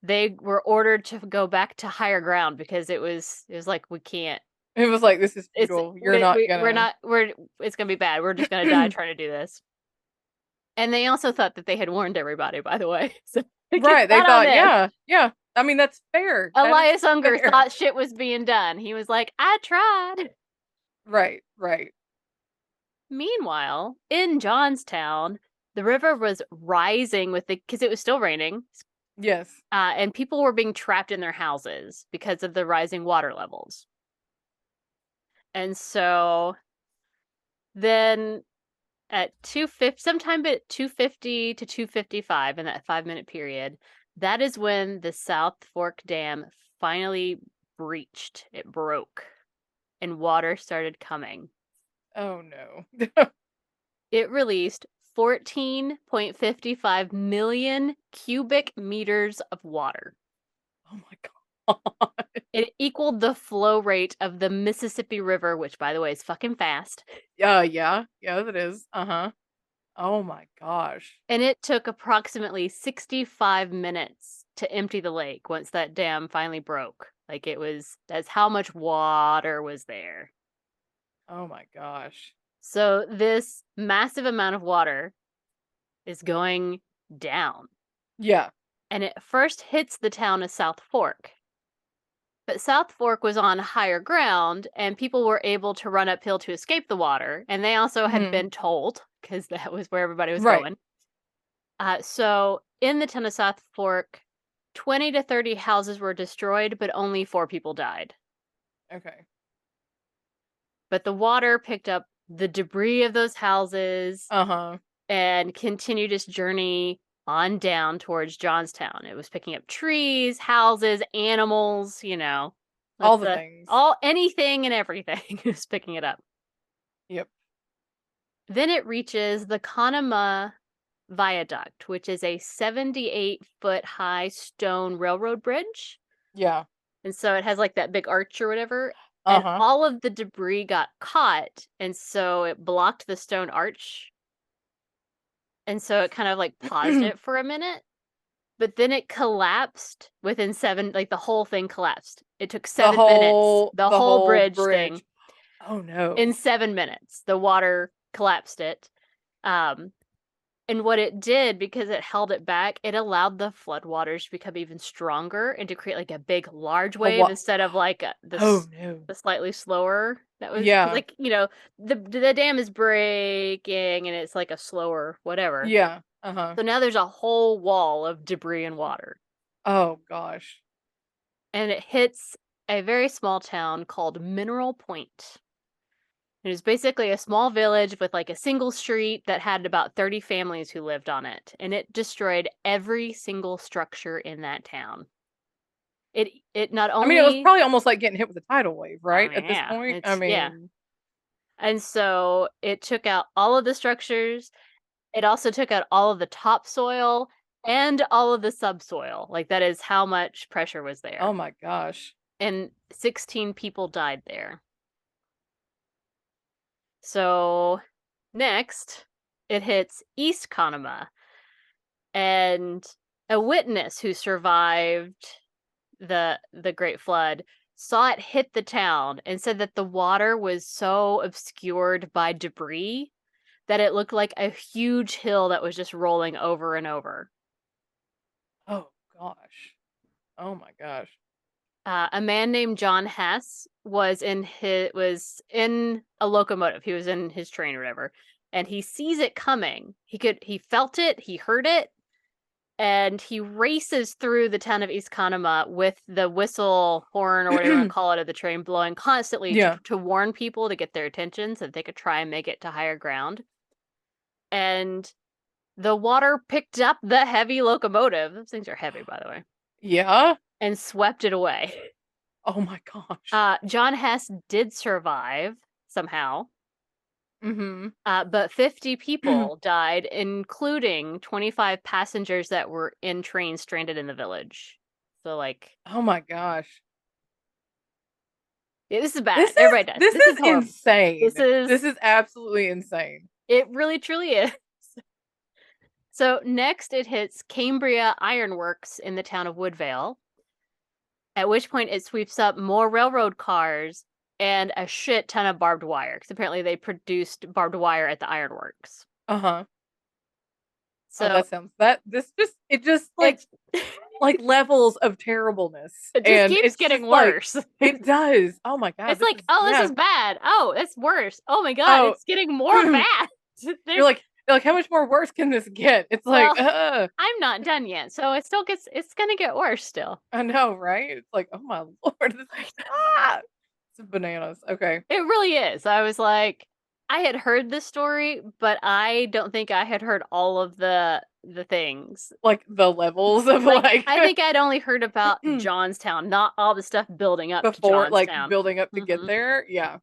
Speaker 1: they were ordered to go back to higher ground because it was like we can't.
Speaker 2: It was like, this is
Speaker 1: It's
Speaker 2: futile. You're not
Speaker 1: we're
Speaker 2: gonna.
Speaker 1: not we're it's gonna be bad. We're just gonna die trying to do this. And they also thought that they had warned everybody, by the way. So get
Speaker 2: Right. They
Speaker 1: that on
Speaker 2: thought,
Speaker 1: them.
Speaker 2: yeah, yeah. I mean, that's fair. That is
Speaker 1: Elias Unger
Speaker 2: fair.
Speaker 1: thought shit was being done. He was like, I tried.
Speaker 2: Right, right.
Speaker 1: Meanwhile, in Johnstown, the river was rising because it was still raining,
Speaker 2: Yes.
Speaker 1: and people were being trapped in their houses because of the rising water levels. And so then at 2:50, sometime at 2:50 to 2:55 in that 5-minute period, that is when the South Fork Dam finally breached. It broke and water started coming.
Speaker 2: Oh no.
Speaker 1: It released 14.55 million cubic meters of water.
Speaker 2: Oh my god.
Speaker 1: It equaled the flow rate of the Mississippi River, which, by the way, is fucking fast.
Speaker 2: Yeah. Yeah, that is. Uh-huh. Oh my gosh.
Speaker 1: And it took approximately 65 minutes to empty the lake once that dam finally broke. Like that's how much water was there.
Speaker 2: Oh my gosh.
Speaker 1: So this massive amount of water is going down.
Speaker 2: Yeah.
Speaker 1: And it first hits the town of South Fork. But South Fork was on higher ground, and people were able to run uphill to escape the water. And they also had
Speaker 2: Mhm.
Speaker 1: been told, because that was where everybody was
Speaker 2: Right.
Speaker 1: going. So in the town of South Fork, 20 to 30 houses were destroyed, but only 4 people died.
Speaker 2: Okay.
Speaker 1: But the water picked up the debris of those houses
Speaker 2: Uh-huh.
Speaker 1: and continued its journey on down towards Johnstown. It was picking up trees, houses, animals,
Speaker 2: All
Speaker 1: That's
Speaker 2: the things.
Speaker 1: all anything and everything. It was picking it up.
Speaker 2: Yep.
Speaker 1: Then it reaches the Conemaugh Viaduct, which is a 78-foot high stone railroad bridge.
Speaker 2: Yeah.
Speaker 1: And so it has like that big arch or whatever. And
Speaker 2: Uh-huh.
Speaker 1: all of the debris got caught. And so it blocked the stone arch. And so it kind of like paused it for a minute. But then it collapsed within the whole thing collapsed. It took 7 minutes, the
Speaker 2: The
Speaker 1: whole
Speaker 2: whole
Speaker 1: bridge thing,
Speaker 2: bridge. Oh no.
Speaker 1: in 7 minutes. The water collapsed it. Um, And what it did, because it held it back, it allowed the floodwaters to become even stronger and to create like a big, large
Speaker 2: Oh,
Speaker 1: wave
Speaker 2: what?
Speaker 1: instead of like
Speaker 2: Oh, no.
Speaker 1: the slightly slower. That was because,
Speaker 2: Yeah.
Speaker 1: like, the dam is breaking and it's like a slower whatever.
Speaker 2: Yeah. Uh-huh.
Speaker 1: So now there's a whole wall of debris and water,
Speaker 2: Oh, gosh.
Speaker 1: and it hits a very small town called Mineral Point. It was basically a small village with like a single street that had about 30 families who lived on it, and it destroyed every single structure in that town. It not
Speaker 2: I mean, it was
Speaker 1: only
Speaker 2: probably almost like getting hit with a tidal wave,
Speaker 1: I
Speaker 2: right?
Speaker 1: mean,
Speaker 2: At this
Speaker 1: yeah,
Speaker 2: point? I
Speaker 1: it's yeah.
Speaker 2: mean,
Speaker 1: And so it took out all of the structures. It also took out all of the topsoil and all of the subsoil. Like that is how much pressure was
Speaker 2: oh
Speaker 1: there.
Speaker 2: my gosh.
Speaker 1: And 16 people died there. So next, it hits East Conemaugh, and a witness who survived the Great Flood saw it hit the town and said that the water was so obscured by debris that it looked like a huge hill that was just rolling over and over.
Speaker 2: Oh gosh. Oh my gosh.
Speaker 1: A man named John Hess was in a locomotive. He was in his train or whatever, and he sees it coming. He felt it, he heard it, and he races through the town of East Conemaugh with the whistle, horn, or whatever you want to call it, of the train blowing constantly
Speaker 2: Yeah.
Speaker 1: to warn people to get their attention so that they could try and make it to higher ground. And the water picked up the heavy locomotive. Those things are heavy, by the way,
Speaker 2: Yeah.
Speaker 1: and swept it away.
Speaker 2: Oh my gosh.
Speaker 1: John Hess did survive somehow,
Speaker 2: Mm-hmm.
Speaker 1: but 50 people died, including 25 passengers that were in trains stranded in the village. So, like,
Speaker 2: Oh my gosh.
Speaker 1: yeah, this is bad. Everybody dies.
Speaker 2: This
Speaker 1: This is
Speaker 2: is
Speaker 1: horrible.
Speaker 2: insane.
Speaker 1: This is,
Speaker 2: This is absolutely insane.
Speaker 1: it really truly is. So, next it hits Cambria Ironworks in the town of Woodvale, at which point it sweeps up more railroad cars and a shit ton of barbed wire, because apparently they produced barbed wire at the ironworks.
Speaker 2: Uh-huh. Oh,
Speaker 1: So
Speaker 2: it just
Speaker 1: it's
Speaker 2: like levels of terribleness.
Speaker 1: it just
Speaker 2: And
Speaker 1: keeps
Speaker 2: it's just
Speaker 1: getting
Speaker 2: like
Speaker 1: worse.
Speaker 2: it does. Oh my god,
Speaker 1: It's like, oh, this
Speaker 2: yeah.
Speaker 1: is bad. Oh, it's worse. Oh my god,
Speaker 2: Oh,
Speaker 1: it's getting more bad.
Speaker 2: you're
Speaker 1: There's
Speaker 2: like how much more worse can this get? It's like,
Speaker 1: well, I'm not done yet, so it's gonna get worse still.
Speaker 2: I know, right? It's like, oh my lord, this is it's bananas. Okay.
Speaker 1: It really is. I was like, I had heard this story, but I don't think I had heard all of the things.
Speaker 2: Like the levels of
Speaker 1: Like,
Speaker 2: like
Speaker 1: I think I'd only heard about Johnstown, not all the stuff building up to
Speaker 2: before like
Speaker 1: Johnstown.
Speaker 2: building up to get
Speaker 1: Mhm.
Speaker 2: there. Yeah.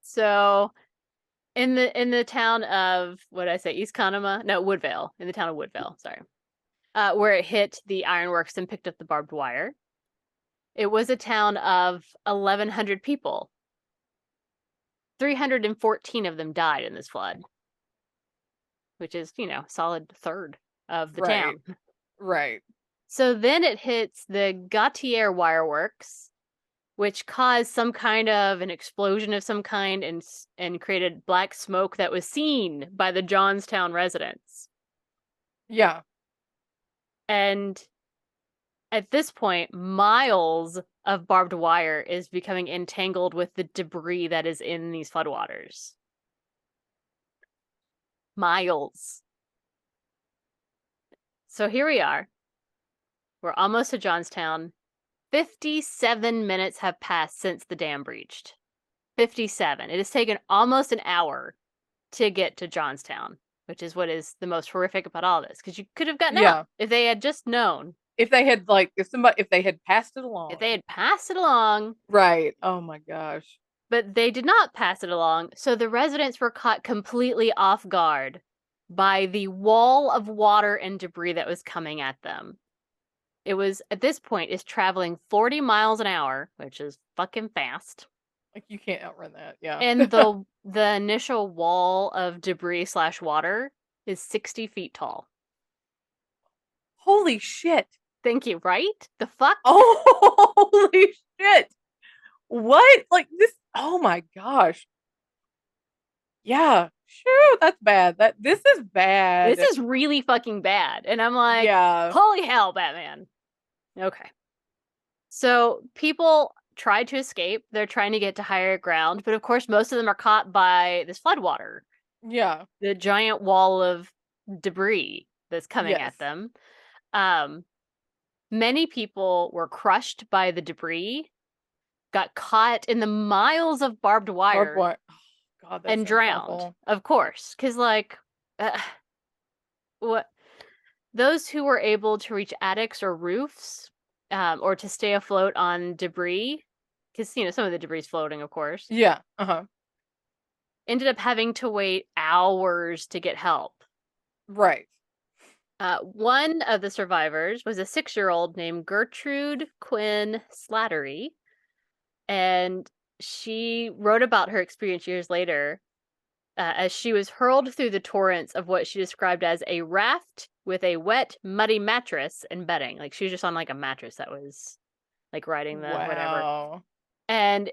Speaker 1: So in the town of, what did I say, East Conemaugh? No, Woodvale. In the town of Woodvale, sorry. Where it hit the ironworks and picked up the barbed wire. It was a town of 1,100 people. 314 of them died in this flood, which is, a solid third of the
Speaker 2: Right.
Speaker 1: town.
Speaker 2: Right.
Speaker 1: So then it hits the Gautier Wireworks, which caused some kind of an explosion of some kind and created black smoke that was seen by the Johnstown residents.
Speaker 2: Yeah.
Speaker 1: And at this point, miles of barbed wire is becoming entangled with the debris that is in these floodwaters. Miles. So here we are. We're almost to Johnstown. 57 minutes have passed since the dam breached. 57. It has taken almost an hour to get to Johnstown, which is what is the most horrific about all this, because you could have gotten
Speaker 2: Yeah.
Speaker 1: out if they had just known.
Speaker 2: If they had like if they had passed it along.
Speaker 1: If they had passed it along.
Speaker 2: Right. Oh my gosh.
Speaker 1: But they did not pass it along, so the residents were caught completely off guard by the wall of water and debris that was coming at them. It was, at this point, is traveling 40 miles an hour, which is fucking fast.
Speaker 2: Like you can't outrun that. Yeah.
Speaker 1: And the initial wall of debris/water is 60 feet tall.
Speaker 2: Holy shit.
Speaker 1: Thank you, right? The fuck?
Speaker 2: Oh, holy shit. What? Like this? Oh my gosh. Yeah. Shoo, that's bad. This is
Speaker 1: This
Speaker 2: bad.
Speaker 1: is really fucking bad. And I'm like,
Speaker 2: Yeah.
Speaker 1: holy hell, Batman. Okay. So people tried to escape. They're trying to get to higher ground, but of course, most of them are caught by this floodwater,
Speaker 2: Yeah.
Speaker 1: the giant wall of debris that's coming
Speaker 2: Yes.
Speaker 1: at them. Um, Many people were crushed by the debris, got caught in the miles of barbed
Speaker 2: Barbed
Speaker 1: wire,
Speaker 2: wire. Oh, God, that
Speaker 1: and
Speaker 2: sounds
Speaker 1: drowned,
Speaker 2: awful.
Speaker 1: of course. Because, like, uh, what those who were able to reach attics or roofs, or to stay afloat on debris, because, some of the debris is floating, of course,
Speaker 2: Yeah. Uh-huh.
Speaker 1: ended up having to wait hours to get help.
Speaker 2: Right.
Speaker 1: One of the survivors was a 6-year-old named Gertrude Quinn Slattery, and she wrote about her experience years later, as she was hurled through the torrents of what she described as a raft with a wet, muddy mattress and bedding. Like, she was just on like a mattress that was like riding the whatever.
Speaker 2: Wow.
Speaker 1: And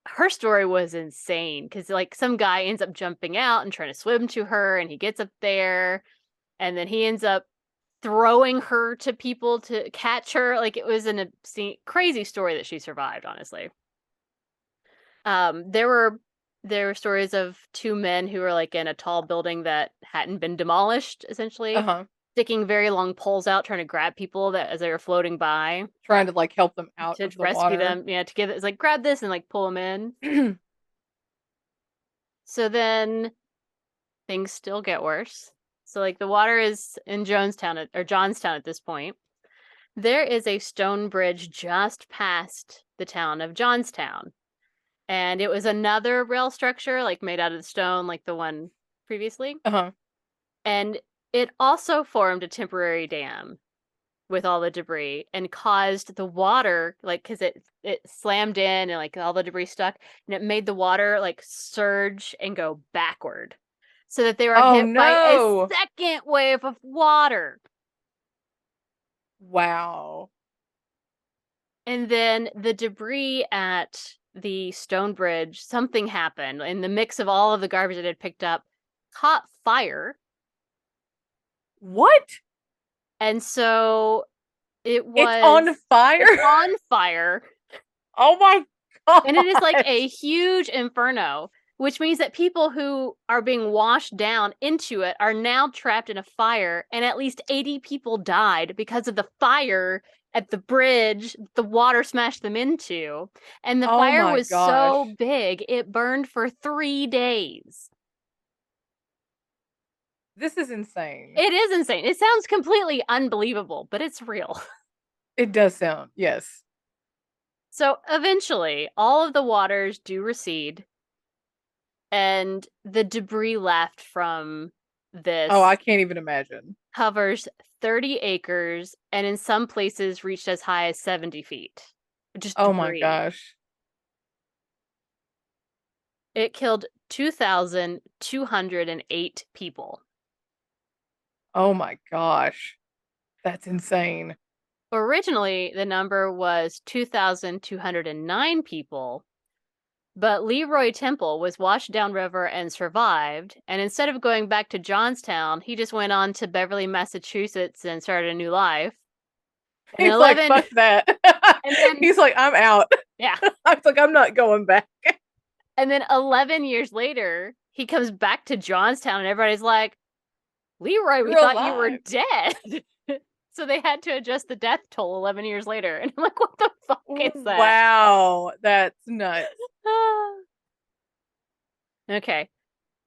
Speaker 1: her story was insane because like some guy ends up jumping out and trying to swim to her, and he gets up there, and then he ends up throwing her to people to catch her. Like, it was an obscene, crazy story that she survived, honestly. There were stories of two men who were like in a tall building that hadn't been demolished, essentially,
Speaker 2: Uh-huh.
Speaker 1: sticking very long poles out, trying to grab people that as they were floating by
Speaker 2: Trying to like help them out
Speaker 1: to
Speaker 2: of the
Speaker 1: rescue
Speaker 2: water.
Speaker 1: them. Yeah, to give it, it's like grab this and like pull them in. So then things still get worse. So like the water is in Johnstown at this point. There is a stone bridge just past the town of Johnstown. And it was another rail structure, like made out of stone, like the one previously.
Speaker 2: Uh-huh.
Speaker 1: And it also formed a temporary dam with all the debris and caused the water, like, because it slammed in and like all the debris stuck, and it made the water like surge and go backward, so that they were
Speaker 2: Oh
Speaker 1: hit by a
Speaker 2: no.
Speaker 1: second wave of water.
Speaker 2: Wow.
Speaker 1: And then the debris at the stone bridge, something happened in the mix of all of the garbage it had picked up, caught fire.
Speaker 2: What?
Speaker 1: And so
Speaker 2: It's on
Speaker 1: it's
Speaker 2: fire?
Speaker 1: on fire.
Speaker 2: Oh my
Speaker 1: And it is like a
Speaker 2: gosh.
Speaker 1: huge inferno, which means that people who are being washed down into it are now trapped in a fire, and at least 80 people died because of the fire at the bridge the water smashed them into. And the
Speaker 2: Oh
Speaker 1: fire
Speaker 2: my
Speaker 1: was so
Speaker 2: gosh.
Speaker 1: big, it burned for 3 days.
Speaker 2: This is insane.
Speaker 1: It is insane. It sounds completely unbelievable, but it's real.
Speaker 2: It does sound, yes.
Speaker 1: So eventually, all of the waters do recede, and the debris left from
Speaker 2: Oh, I
Speaker 1: this
Speaker 2: can't even imagine.
Speaker 1: covers 30 acres and in some places reached as high as 70 feet. Just
Speaker 2: Oh my
Speaker 1: debris.
Speaker 2: gosh.
Speaker 1: It killed 2,208 people.
Speaker 2: Oh my gosh. That's insane.
Speaker 1: Originally, the number was 2,209 people, but Leroy Temple was washed downriver and survived. And instead of going back to Johnstown, he just went on to Beverly, Massachusetts and started a new life. And
Speaker 2: He's like,
Speaker 1: 11,
Speaker 2: fuck that.
Speaker 1: and then,
Speaker 2: He's like, I'm out.
Speaker 1: yeah.
Speaker 2: I was like, I'm not going back.
Speaker 1: And then 11 years later, he comes back to Johnstown and everybody's like, Leroy, we
Speaker 2: You're
Speaker 1: thought you were
Speaker 2: alive.
Speaker 1: dead. So they had to adjust the death toll 11 years later. And I'm like, what the fuck is that?
Speaker 2: Wow. That's nuts.
Speaker 1: Okay,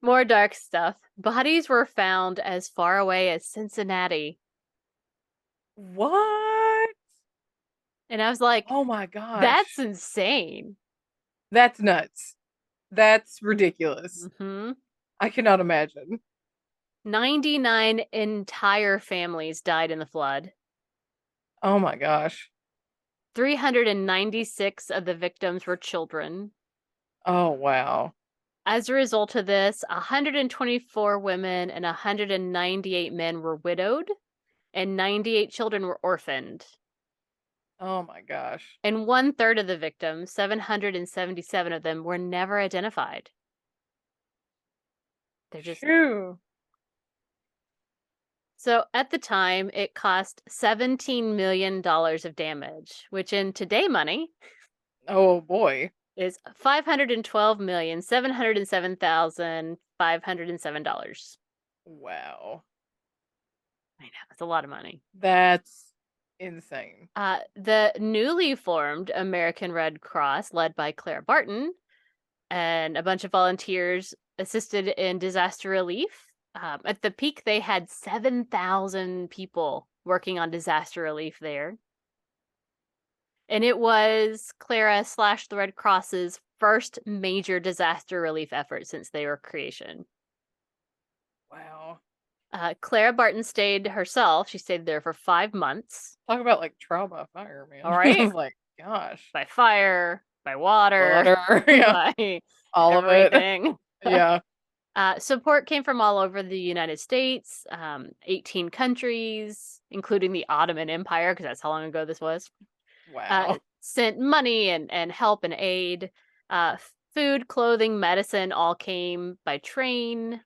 Speaker 1: more dark stuff. Bodies were found as far away as Cincinnati.
Speaker 2: What?
Speaker 1: And I was like,
Speaker 2: Oh my
Speaker 1: that's
Speaker 2: gosh.
Speaker 1: insane.
Speaker 2: That's nuts. That's ridiculous.
Speaker 1: Hmm.
Speaker 2: I cannot imagine.
Speaker 1: 99 entire families died in the flood.
Speaker 2: Oh my gosh.
Speaker 1: 396 of the victims were children.
Speaker 2: Oh wow.
Speaker 1: As a result of this, 124 women and 198 men were widowed, and 98 children were orphaned.
Speaker 2: Oh my gosh.
Speaker 1: And 1/3 of the victims, 777 of them, were never identified. They're just
Speaker 2: Shoo.
Speaker 1: so at the time it cost $17 million of damage, which in today money
Speaker 2: Oh boy.
Speaker 1: is $512,707,507.
Speaker 2: Wow.
Speaker 1: I know, it's a lot of money.
Speaker 2: That's insane.
Speaker 1: The newly formed American Red Cross, led by Clara Barton, and a bunch of volunteers assisted in disaster relief. At the peak, they had 7,000 people working on disaster relief there. And it was Clara / the Red Cross's first major disaster relief effort since their creation.
Speaker 2: Wow.
Speaker 1: Clara Barton stayed herself. She stayed there for 5 months.
Speaker 2: Talk about like trial by fire,
Speaker 1: All
Speaker 2: man. I
Speaker 1: right.
Speaker 2: was like, gosh.
Speaker 1: By fire, by water,
Speaker 2: Water. Yeah.
Speaker 1: by
Speaker 2: All of it.
Speaker 1: everything.
Speaker 2: Yeah.
Speaker 1: Support came from all over the United States, 18 countries, including the Ottoman Empire, because that's how long ago this was.
Speaker 2: Wow.
Speaker 1: Sent money and help and aid. Food, clothing, medicine all came by train,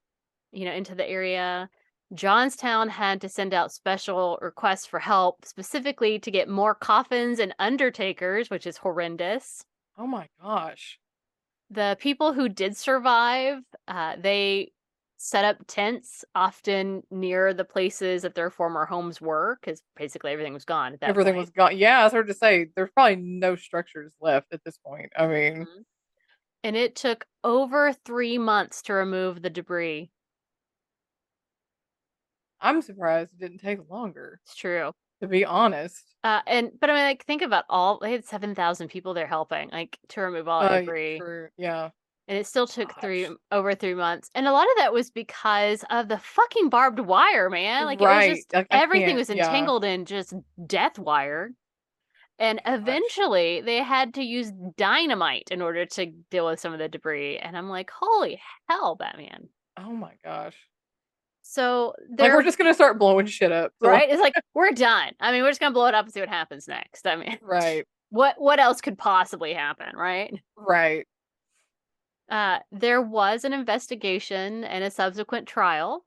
Speaker 1: into the area. Johnstown had to send out special requests for help, specifically to get more coffins and undertakers, which is horrendous.
Speaker 2: Oh my gosh.
Speaker 1: The people who did survive, they set up tents often near the places that their former homes were, because basically everything was gone at that
Speaker 2: Everything
Speaker 1: point.
Speaker 2: was gone. Yeah, it's hard to say. There's probably no structures left at this point. I mean,
Speaker 1: Mhm. And it took over 3 months to remove the debris.
Speaker 2: I'm surprised it didn't take longer,
Speaker 1: It's true.
Speaker 2: to be honest.
Speaker 1: But I mean, like, think about they had 7,000 people there helping, like, to remove all that debris.
Speaker 2: True. Yeah.
Speaker 1: And it still took
Speaker 2: Gosh.
Speaker 1: over 3 months. And a lot of that was because of the fucking barbed wire, man. Like, it was
Speaker 2: Right.
Speaker 1: just
Speaker 2: Like I
Speaker 1: everything
Speaker 2: can't.
Speaker 1: was
Speaker 2: Yeah.
Speaker 1: entangled in just death wire. And
Speaker 2: Gosh.
Speaker 1: eventually they had to use dynamite in order to deal with some of the debris. And I'm like, holy hell, Batman.
Speaker 2: Oh my gosh.
Speaker 1: So
Speaker 2: Like we're
Speaker 1: they're
Speaker 2: just gonna start blowing shit up. To
Speaker 1: right. It's like we're done. I mean, we're just gonna blow it up and see what happens next. I mean,
Speaker 2: right.
Speaker 1: what else could possibly happen, right?
Speaker 2: Right.
Speaker 1: There was an investigation and a subsequent trial,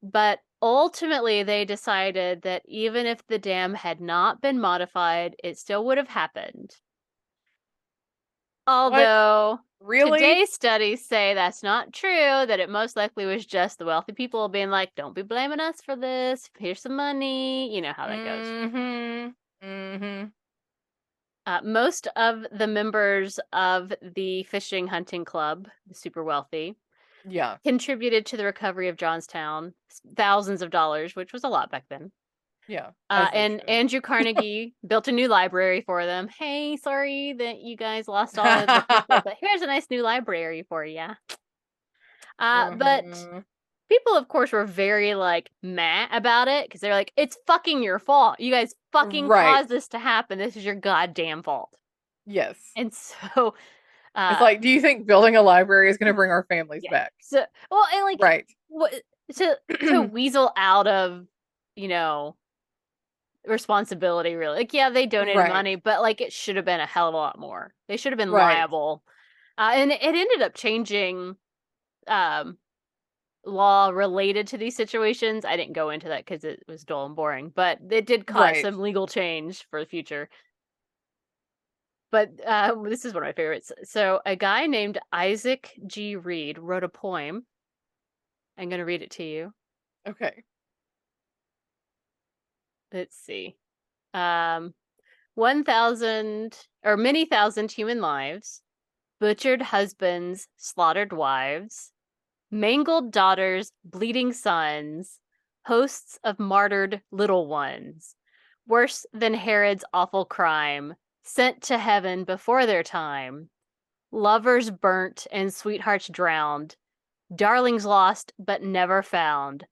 Speaker 1: but ultimately they decided that even if the dam had not been modified, it still would have happened.
Speaker 2: What?
Speaker 1: Although
Speaker 2: Really?
Speaker 1: today's studies say that's not true, that it most likely was just the wealthy people being like, don't be blaming us for this. Here's some money. You know how that goes.
Speaker 2: Mm-hmm. Mm-hmm.
Speaker 1: Most of the members of the fishing hunting club, the super wealthy,
Speaker 2: Yeah.
Speaker 1: contributed to the recovery of Johnstown, thousands of dollars, which was a lot back then.
Speaker 2: Yeah. As they
Speaker 1: And
Speaker 2: should.
Speaker 1: Andrew Carnegie built a new library for them. Hey, sorry that you guys lost all of the people, but here's a nice new library for you. But
Speaker 2: Mhm.
Speaker 1: people, of course, were very like mad about it because they're like, it's fucking your fault. You guys fucking
Speaker 2: Right.
Speaker 1: caused this to happen. This is your goddamn fault.
Speaker 2: Yes.
Speaker 1: And so,
Speaker 2: It's
Speaker 1: uh,
Speaker 2: like, do you think building a library is going to bring our families
Speaker 1: yeah.
Speaker 2: back?
Speaker 1: So, well, and like,
Speaker 2: Right.
Speaker 1: what to weasel out of, you know, responsibility, really. Like, yeah, they donated
Speaker 2: Right.
Speaker 1: money, but like, it should have been a hell of a lot more. They should have been
Speaker 2: Right.
Speaker 1: liable. And it ended up changing um law related to these situations. I didn't go into that because it was dull and boring, but it did cause
Speaker 2: Right.
Speaker 1: some legal change for the future. But this is one of my favorites. So, a guy named Isaac G. Reed wrote a poem. I'm going to read it to you.
Speaker 2: Okay.
Speaker 1: Let's see. 1,000 or many thousand human lives, butchered husbands, slaughtered wives, mangled daughters, bleeding sons, hosts of martyred little ones, worse than Herod's awful crime, sent to heaven before their time, lovers burnt and sweethearts drowned, darlings lost but never found,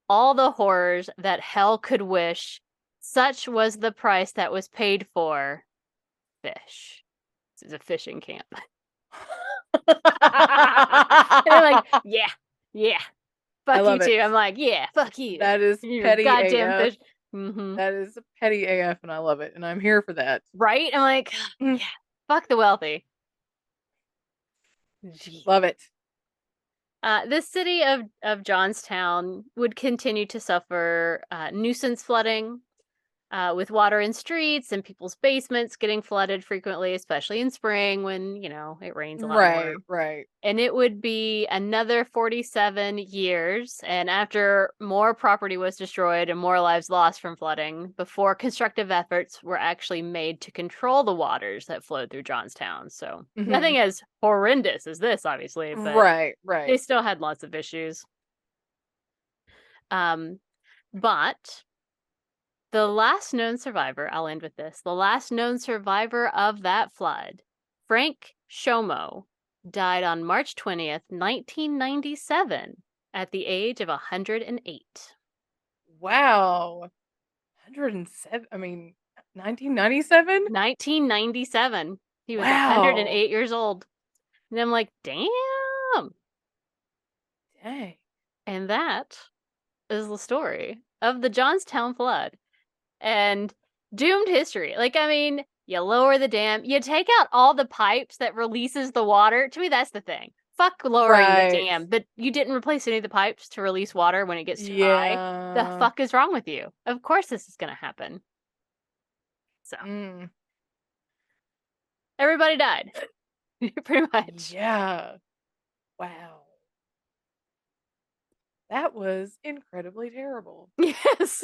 Speaker 1: all the horrors that hell could wish, such was the price that was paid for fish. This is a fishing camp. And they're like, yeah, yeah,
Speaker 2: I
Speaker 1: fuck you
Speaker 2: love it.
Speaker 1: too. I'm like, yeah, fuck you.
Speaker 2: That is
Speaker 1: You're
Speaker 2: petty
Speaker 1: goddamn
Speaker 2: AF.
Speaker 1: fish. Mm-hmm.
Speaker 2: That is petty AF, and I love it. And I'm here for that.
Speaker 1: Right? I'm like,
Speaker 2: Mm.
Speaker 1: yeah, fuck the wealthy. Gee.
Speaker 2: Love it.
Speaker 1: The city of Johnstown would continue to suffer nuisance flooding, with water in streets and people's basements getting flooded frequently, especially in spring when, it rains a lot more.
Speaker 2: Right, right.
Speaker 1: And it would be another 47 years, and after more property was destroyed and more lives lost from flooding, before constructive efforts were actually made to control the waters that flowed through Johnstown. So
Speaker 2: Hmm.
Speaker 1: nothing as horrendous as this, obviously, but
Speaker 2: Right,
Speaker 1: they
Speaker 2: right.
Speaker 1: still had lots of issues. Um, but the last known survivor, I'll end with this. The last known survivor of that flood, Frank Shomo, died on March 20th, 1997, at the age of 108.
Speaker 2: Wow. 107, I mean, 1997?
Speaker 1: 1997. He was
Speaker 2: Wow.
Speaker 1: 108 years old. And I'm like, damn.
Speaker 2: Dang.
Speaker 1: And that is the story of the Johnstown flood and doomed history. Like, I mean, you lower the dam, you take out all the pipes that releases the water. To me, that's the thing. Fuck lowering the
Speaker 2: Right.
Speaker 1: dam, but you didn't replace any of the pipes to release water when it gets too high. The
Speaker 2: Yeah.
Speaker 1: fuck is wrong with you? Of course this is gonna happen. So
Speaker 2: Mm.
Speaker 1: everybody died. Pretty much.
Speaker 2: Yeah. Wow. That was incredibly terrible.
Speaker 1: Yes.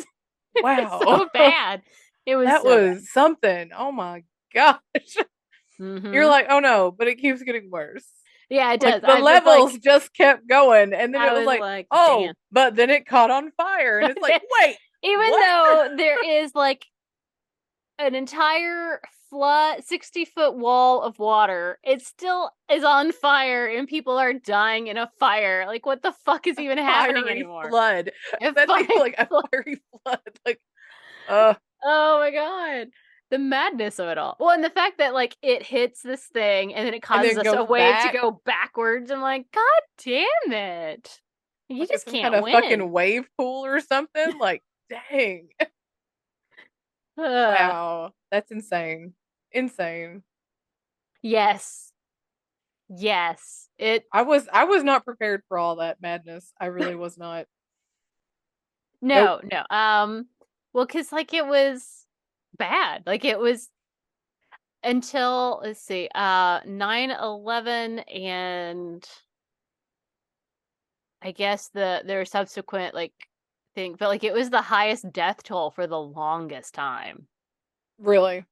Speaker 1: It was
Speaker 2: Wow.
Speaker 1: so bad. It was
Speaker 2: That
Speaker 1: so bad.
Speaker 2: was something. Oh my gosh. You're
Speaker 1: Mm-hmm.
Speaker 2: like, "Oh no," but it keeps getting worse.
Speaker 1: Yeah, it
Speaker 2: Like
Speaker 1: does.
Speaker 2: the
Speaker 1: I was like,
Speaker 2: levels just kept going and then it
Speaker 1: I
Speaker 2: was
Speaker 1: was
Speaker 2: like,
Speaker 1: like,
Speaker 2: "Oh,
Speaker 1: damn.
Speaker 2: but then it caught on fire." And it's like, "Wait,
Speaker 1: Even
Speaker 2: what?"
Speaker 1: though there is like an entire flood 60-foot wall of water, it still is on fire and people are dying in a fire. Like, what the fuck is
Speaker 2: A
Speaker 1: even happening
Speaker 2: fiery
Speaker 1: anymore?
Speaker 2: flood.
Speaker 1: A
Speaker 2: That's even
Speaker 1: fire
Speaker 2: like a
Speaker 1: flood.
Speaker 2: fiery flood. Like, uh,
Speaker 1: Oh my god. The madness of it all. Well, and the fact that like it hits this thing and then it
Speaker 2: and
Speaker 1: causes
Speaker 2: then
Speaker 1: us a
Speaker 2: goes
Speaker 1: wave to
Speaker 2: back
Speaker 1: go backwards. I'm like, God damn it. You
Speaker 2: like it's
Speaker 1: just
Speaker 2: some kind
Speaker 1: can't
Speaker 2: of
Speaker 1: win.
Speaker 2: fucking wave pool or something. Like, dang.
Speaker 1: Ugh.
Speaker 2: Wow. That's insane. Insane.
Speaker 1: Yes. Yes. It
Speaker 2: I was not prepared for all that madness. I really was not. Nope.
Speaker 1: no, no. Well, cause like it was bad. Like it was until let's see, 9/11 and I guess their subsequent like thing, but like it was the highest death toll for the longest time
Speaker 2: Really.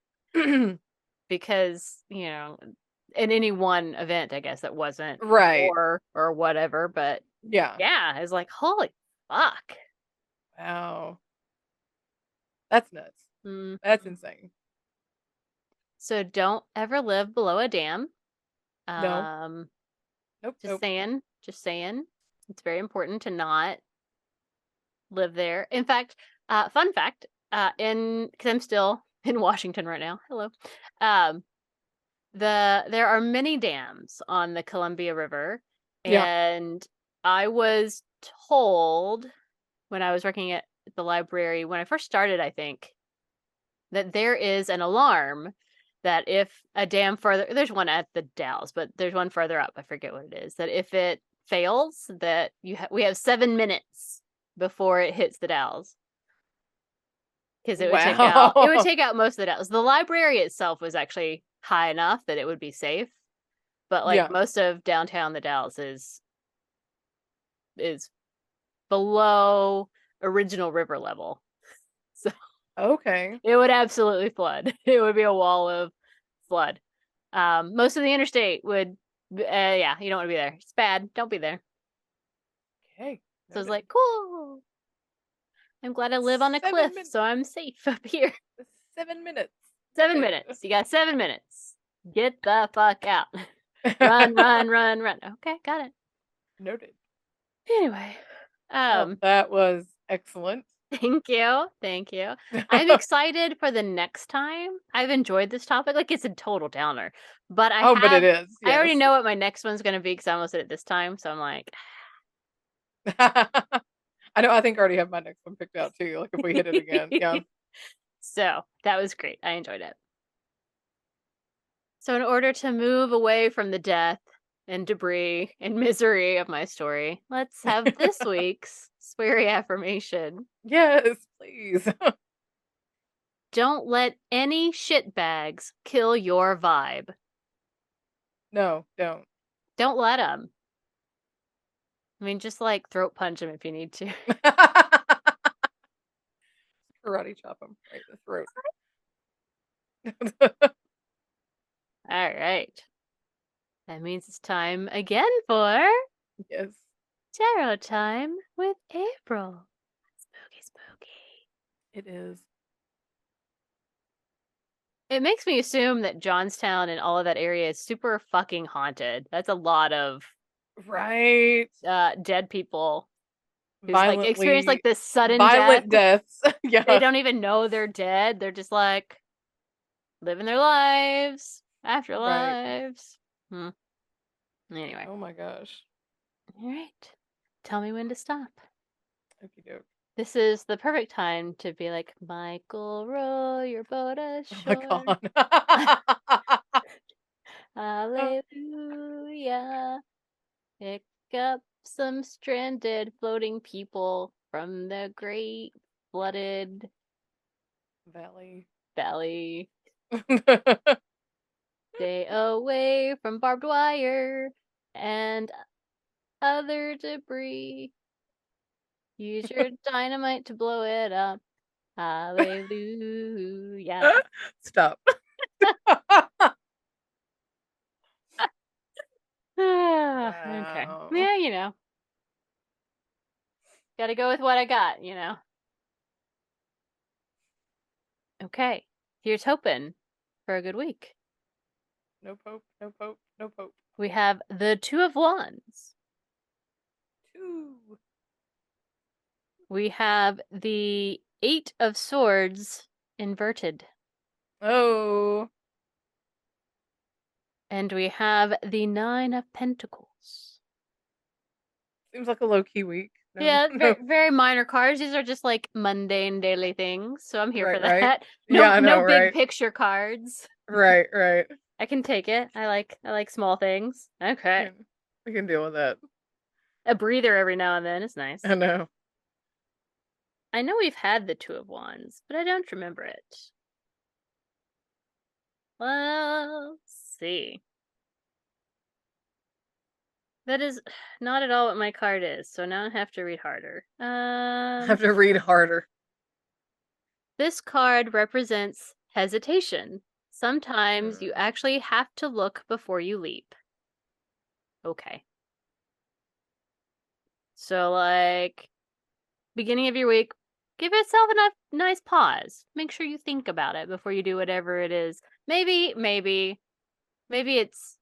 Speaker 1: because, in any one event, I guess that wasn't
Speaker 2: Right.
Speaker 1: war or whatever, but
Speaker 2: Yeah.
Speaker 1: yeah, it's like holy fuck.
Speaker 2: Wow. That's nuts.
Speaker 1: Mhm.
Speaker 2: That's insane.
Speaker 1: So don't ever live below a dam.
Speaker 2: No.
Speaker 1: Um,
Speaker 2: Nope.
Speaker 1: just
Speaker 2: Nope.
Speaker 1: saying, just saying. It's very important to not live there. In fact, fun fact, in because I'm still in Washington right now. Hello. Um, there are many dams on the Columbia River,
Speaker 2: Yeah.
Speaker 1: and I was told when I was working at the library when I first started, I think, that there is an alarm that if a dam further there's one at the Dalles, but there's one further up, I forget what it is, that if it fails, that we have 7 minutes before it hits the Dalles. Because it would
Speaker 2: Wow.
Speaker 1: take out most of the Dalles. The library itself was actually high enough that it would be safe, but like
Speaker 2: Yeah.
Speaker 1: most of downtown the Dalles is below original river level. So
Speaker 2: Okay.
Speaker 1: it would absolutely flood. It would be a wall of flood. Most of the interstate would, yeah, you don't want to be there. It's bad. Don't be there.
Speaker 2: Okay.
Speaker 1: So it's
Speaker 2: Noted.
Speaker 1: like, cool. I'm glad I live on a
Speaker 2: 7
Speaker 1: cliff,
Speaker 2: minutes.
Speaker 1: so I'm safe up here.
Speaker 2: 7 minutes.
Speaker 1: 7 minutes. You got 7 minutes. Get the fuck out. Run, run, run, run. Okay, got it.
Speaker 2: Noted.
Speaker 1: Anyway,
Speaker 2: Well,
Speaker 1: um,
Speaker 2: that was excellent.
Speaker 1: thank you. Thank you. I'm excited for the next time. I've enjoyed this topic. Like it's a total downer, but
Speaker 2: Oh, but it is.
Speaker 1: I
Speaker 2: Yes.
Speaker 1: already know what my next one's going to be because I almost did it this time. So I'm like,
Speaker 2: I know. I think I already have my next one picked out too. Like if we hit it again. Yeah.
Speaker 1: so that was great. I enjoyed it. So in order to move away from the death, and debris and misery of my story, let's have this week's sweary affirmation.
Speaker 2: Yes, please.
Speaker 1: Don't let any shitbags kill your vibe.
Speaker 2: No, don't.
Speaker 1: Don't let them. I mean, just like throat punch them if you need to.
Speaker 2: Karate chop him right in the throat.
Speaker 1: All right. That means it's time again for
Speaker 2: Yes,
Speaker 1: Tarot Time with April. Spooky, spooky.
Speaker 2: it is.
Speaker 1: It makes me assume that Johnstown and all of that area is super fucking haunted. That's a lot of
Speaker 2: Right.
Speaker 1: dead people who's like experienced like this sudden death.
Speaker 2: Violent deaths. Yeah.
Speaker 1: They don't even know they're dead. They're just like living their lives, afterlives.
Speaker 2: Right.
Speaker 1: Anyway.
Speaker 2: Oh my gosh.
Speaker 1: All right. Tell me when to stop.
Speaker 2: Okie doke.
Speaker 1: This is the perfect time to be like, Michael, row your boat ashore.
Speaker 2: Oh my god.
Speaker 1: Hallelujah. Pick up some stranded floating people from the great flooded
Speaker 2: Valley.
Speaker 1: Stay away from barbed wire and other debris. Use your dynamite to blow it up. Hallelujah.
Speaker 2: Stop.
Speaker 1: Okay.
Speaker 2: Wow.
Speaker 1: Yeah, you know. Gotta go with what I got, you know. Okay. Here's hoping for a good week.
Speaker 2: No pope, no pope, no pope.
Speaker 1: We have the Two of Wands.
Speaker 2: 2.
Speaker 1: We have the Eight of Swords inverted.
Speaker 2: Oh.
Speaker 1: And we have the Nine of Pentacles.
Speaker 2: Seems like a low-key week. No,
Speaker 1: Yeah,
Speaker 2: no.
Speaker 1: very, very minor cards. These are just like mundane daily things, so I'm here for
Speaker 2: Right.
Speaker 1: that.
Speaker 2: Yeah, I know,
Speaker 1: No big
Speaker 2: right?
Speaker 1: picture cards.
Speaker 2: Right.
Speaker 1: I can take it. I like small things. Okay.
Speaker 2: We can deal with that.
Speaker 1: A breather every now and then is nice.
Speaker 2: I know.
Speaker 1: I know we've had the Two of Wands, but I don't remember it. Well, let's see. That is not at all what my card is, so now I have to read harder.
Speaker 2: I have to read harder.
Speaker 1: This card represents hesitation. Sometimes you actually have to look before you leap. Okay. So, like, beginning of your week, give yourself a nice pause. Make sure you think about it before you do whatever it is. Maybe it's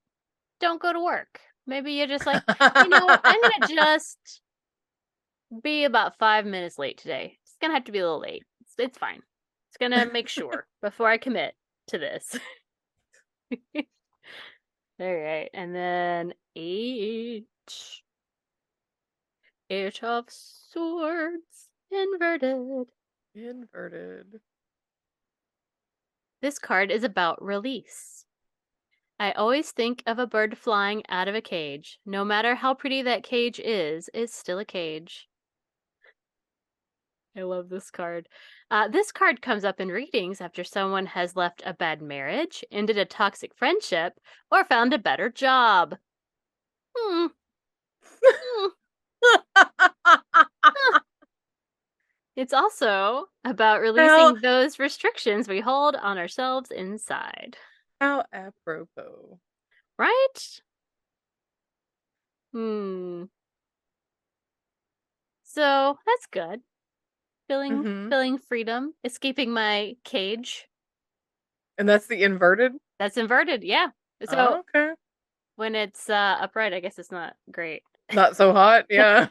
Speaker 1: don't go to work. Maybe you're just like, you know what, I'm gonna just be about 5 minutes late today. It's gonna have to be a little late. It's fine. It's gonna make sure before I commit to this. All right, and then Eight of Swords inverted. This card is about release. I always think of a bird flying out of a cage. No matter how pretty that cage is, it's still a cage. I love this card. This card comes up in readings after someone has left a bad marriage, ended a toxic friendship, or found a better job. It's also about releasing those restrictions we hold on ourselves inside.
Speaker 2: How apropos.
Speaker 1: Right? So that's good. Feeling freedom, escaping my cage.
Speaker 2: And that's the inverted?
Speaker 1: That's inverted, yeah. So
Speaker 2: okay.
Speaker 1: when it's upright, I guess it's not great.
Speaker 2: Not so hot, yeah.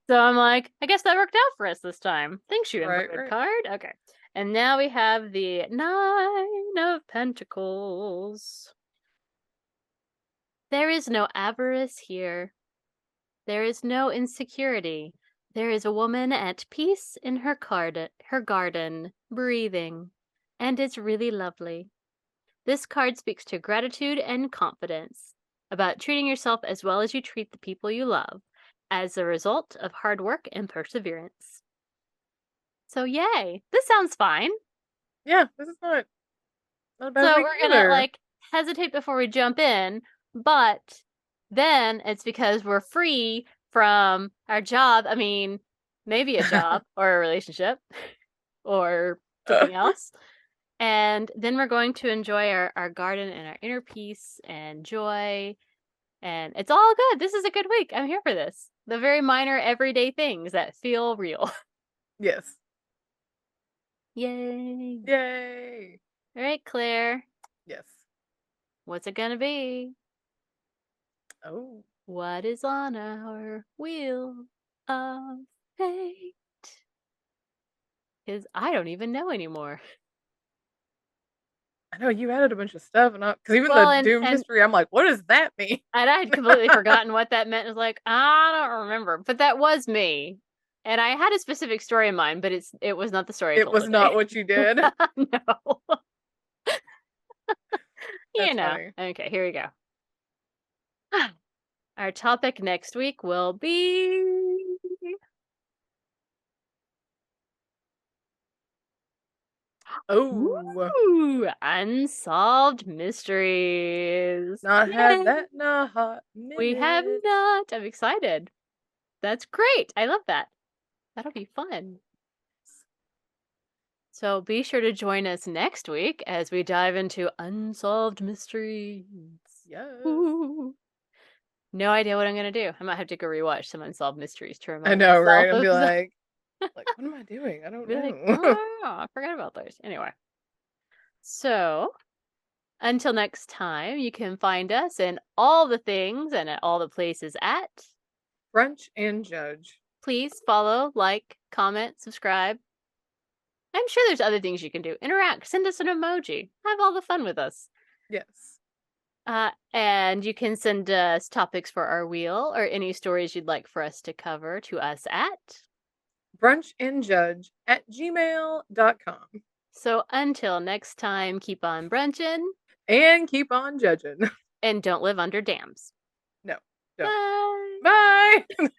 Speaker 1: So I'm like, I guess that worked out for us this time. Thanks, you inverted
Speaker 2: Right.
Speaker 1: card. Okay. And now we have the Nine of Pentacles. There is no avarice here. There is no insecurity. There is a woman at peace in her garden, breathing, and it's really lovely. This card speaks to gratitude and confidence. about treating yourself as well as you treat the people you love as a result of hard work and perseverance. So, yay! This sounds fine.
Speaker 2: Yeah, this is not a bad
Speaker 1: So,
Speaker 2: week
Speaker 1: we're gonna,
Speaker 2: either.
Speaker 1: hesitate before we jump in, but then it's because we're free from our job. I mean, maybe a job or a relationship or something else. And then we're going to enjoy our garden and our inner peace and joy. And it's all good. This is a good week. I'm here for this. The very minor everyday things that feel real.
Speaker 2: Yes.
Speaker 1: Yay.
Speaker 2: Yay.
Speaker 1: All right, Claire.
Speaker 2: Yes.
Speaker 1: What's it going to be?
Speaker 2: Oh.
Speaker 1: What is on our wheel of fate? Because I don't even know anymore.
Speaker 2: I know you added a bunch of stuff, and because even the
Speaker 1: Well,
Speaker 2: doomed
Speaker 1: and
Speaker 2: history, I'm like, what does that mean?
Speaker 1: and I had completely forgotten what that meant. I was like, I don't remember. But that was me. And I had a specific story in mind, but it was not the story I
Speaker 2: It
Speaker 1: told
Speaker 2: was not
Speaker 1: today.
Speaker 2: what you did.
Speaker 1: No.
Speaker 2: That's funny.
Speaker 1: Okay, here we go. Our topic next week will be
Speaker 2: Oh,
Speaker 1: unsolved mysteries.
Speaker 2: not had
Speaker 1: Yay!
Speaker 2: that in a hot
Speaker 1: We have
Speaker 2: minute.
Speaker 1: not. I'm excited. That's great. I love that. That'll be fun. So be sure to join us next week as we dive into unsolved mysteries.
Speaker 2: Yes.
Speaker 1: Ooh. No idea what I'm gonna do. I might have to go rewatch some unsolved mysteries to
Speaker 2: I
Speaker 1: remind
Speaker 2: know, right?
Speaker 1: myself
Speaker 2: And
Speaker 1: of
Speaker 2: be
Speaker 1: the
Speaker 2: like, what am I doing? I don't
Speaker 1: be like,
Speaker 2: know.
Speaker 1: oh, I forgot about those. Anyway. So until next time, you can find us in all the things and at all the places at.
Speaker 2: Brunch and Judge.
Speaker 1: Please follow, like, comment, subscribe. I'm sure there's other things you can do. Interact, send us an emoji, have all the fun with us.
Speaker 2: Yes.
Speaker 1: And you can send us topics for our wheel or any stories you'd like for us to cover to us at.
Speaker 2: Brunchandjudge@gmail.com.
Speaker 1: So until next time, keep on brunching
Speaker 2: And keep on judging.
Speaker 1: and don't live under dams.
Speaker 2: No, don't.
Speaker 1: Bye.
Speaker 2: Bye.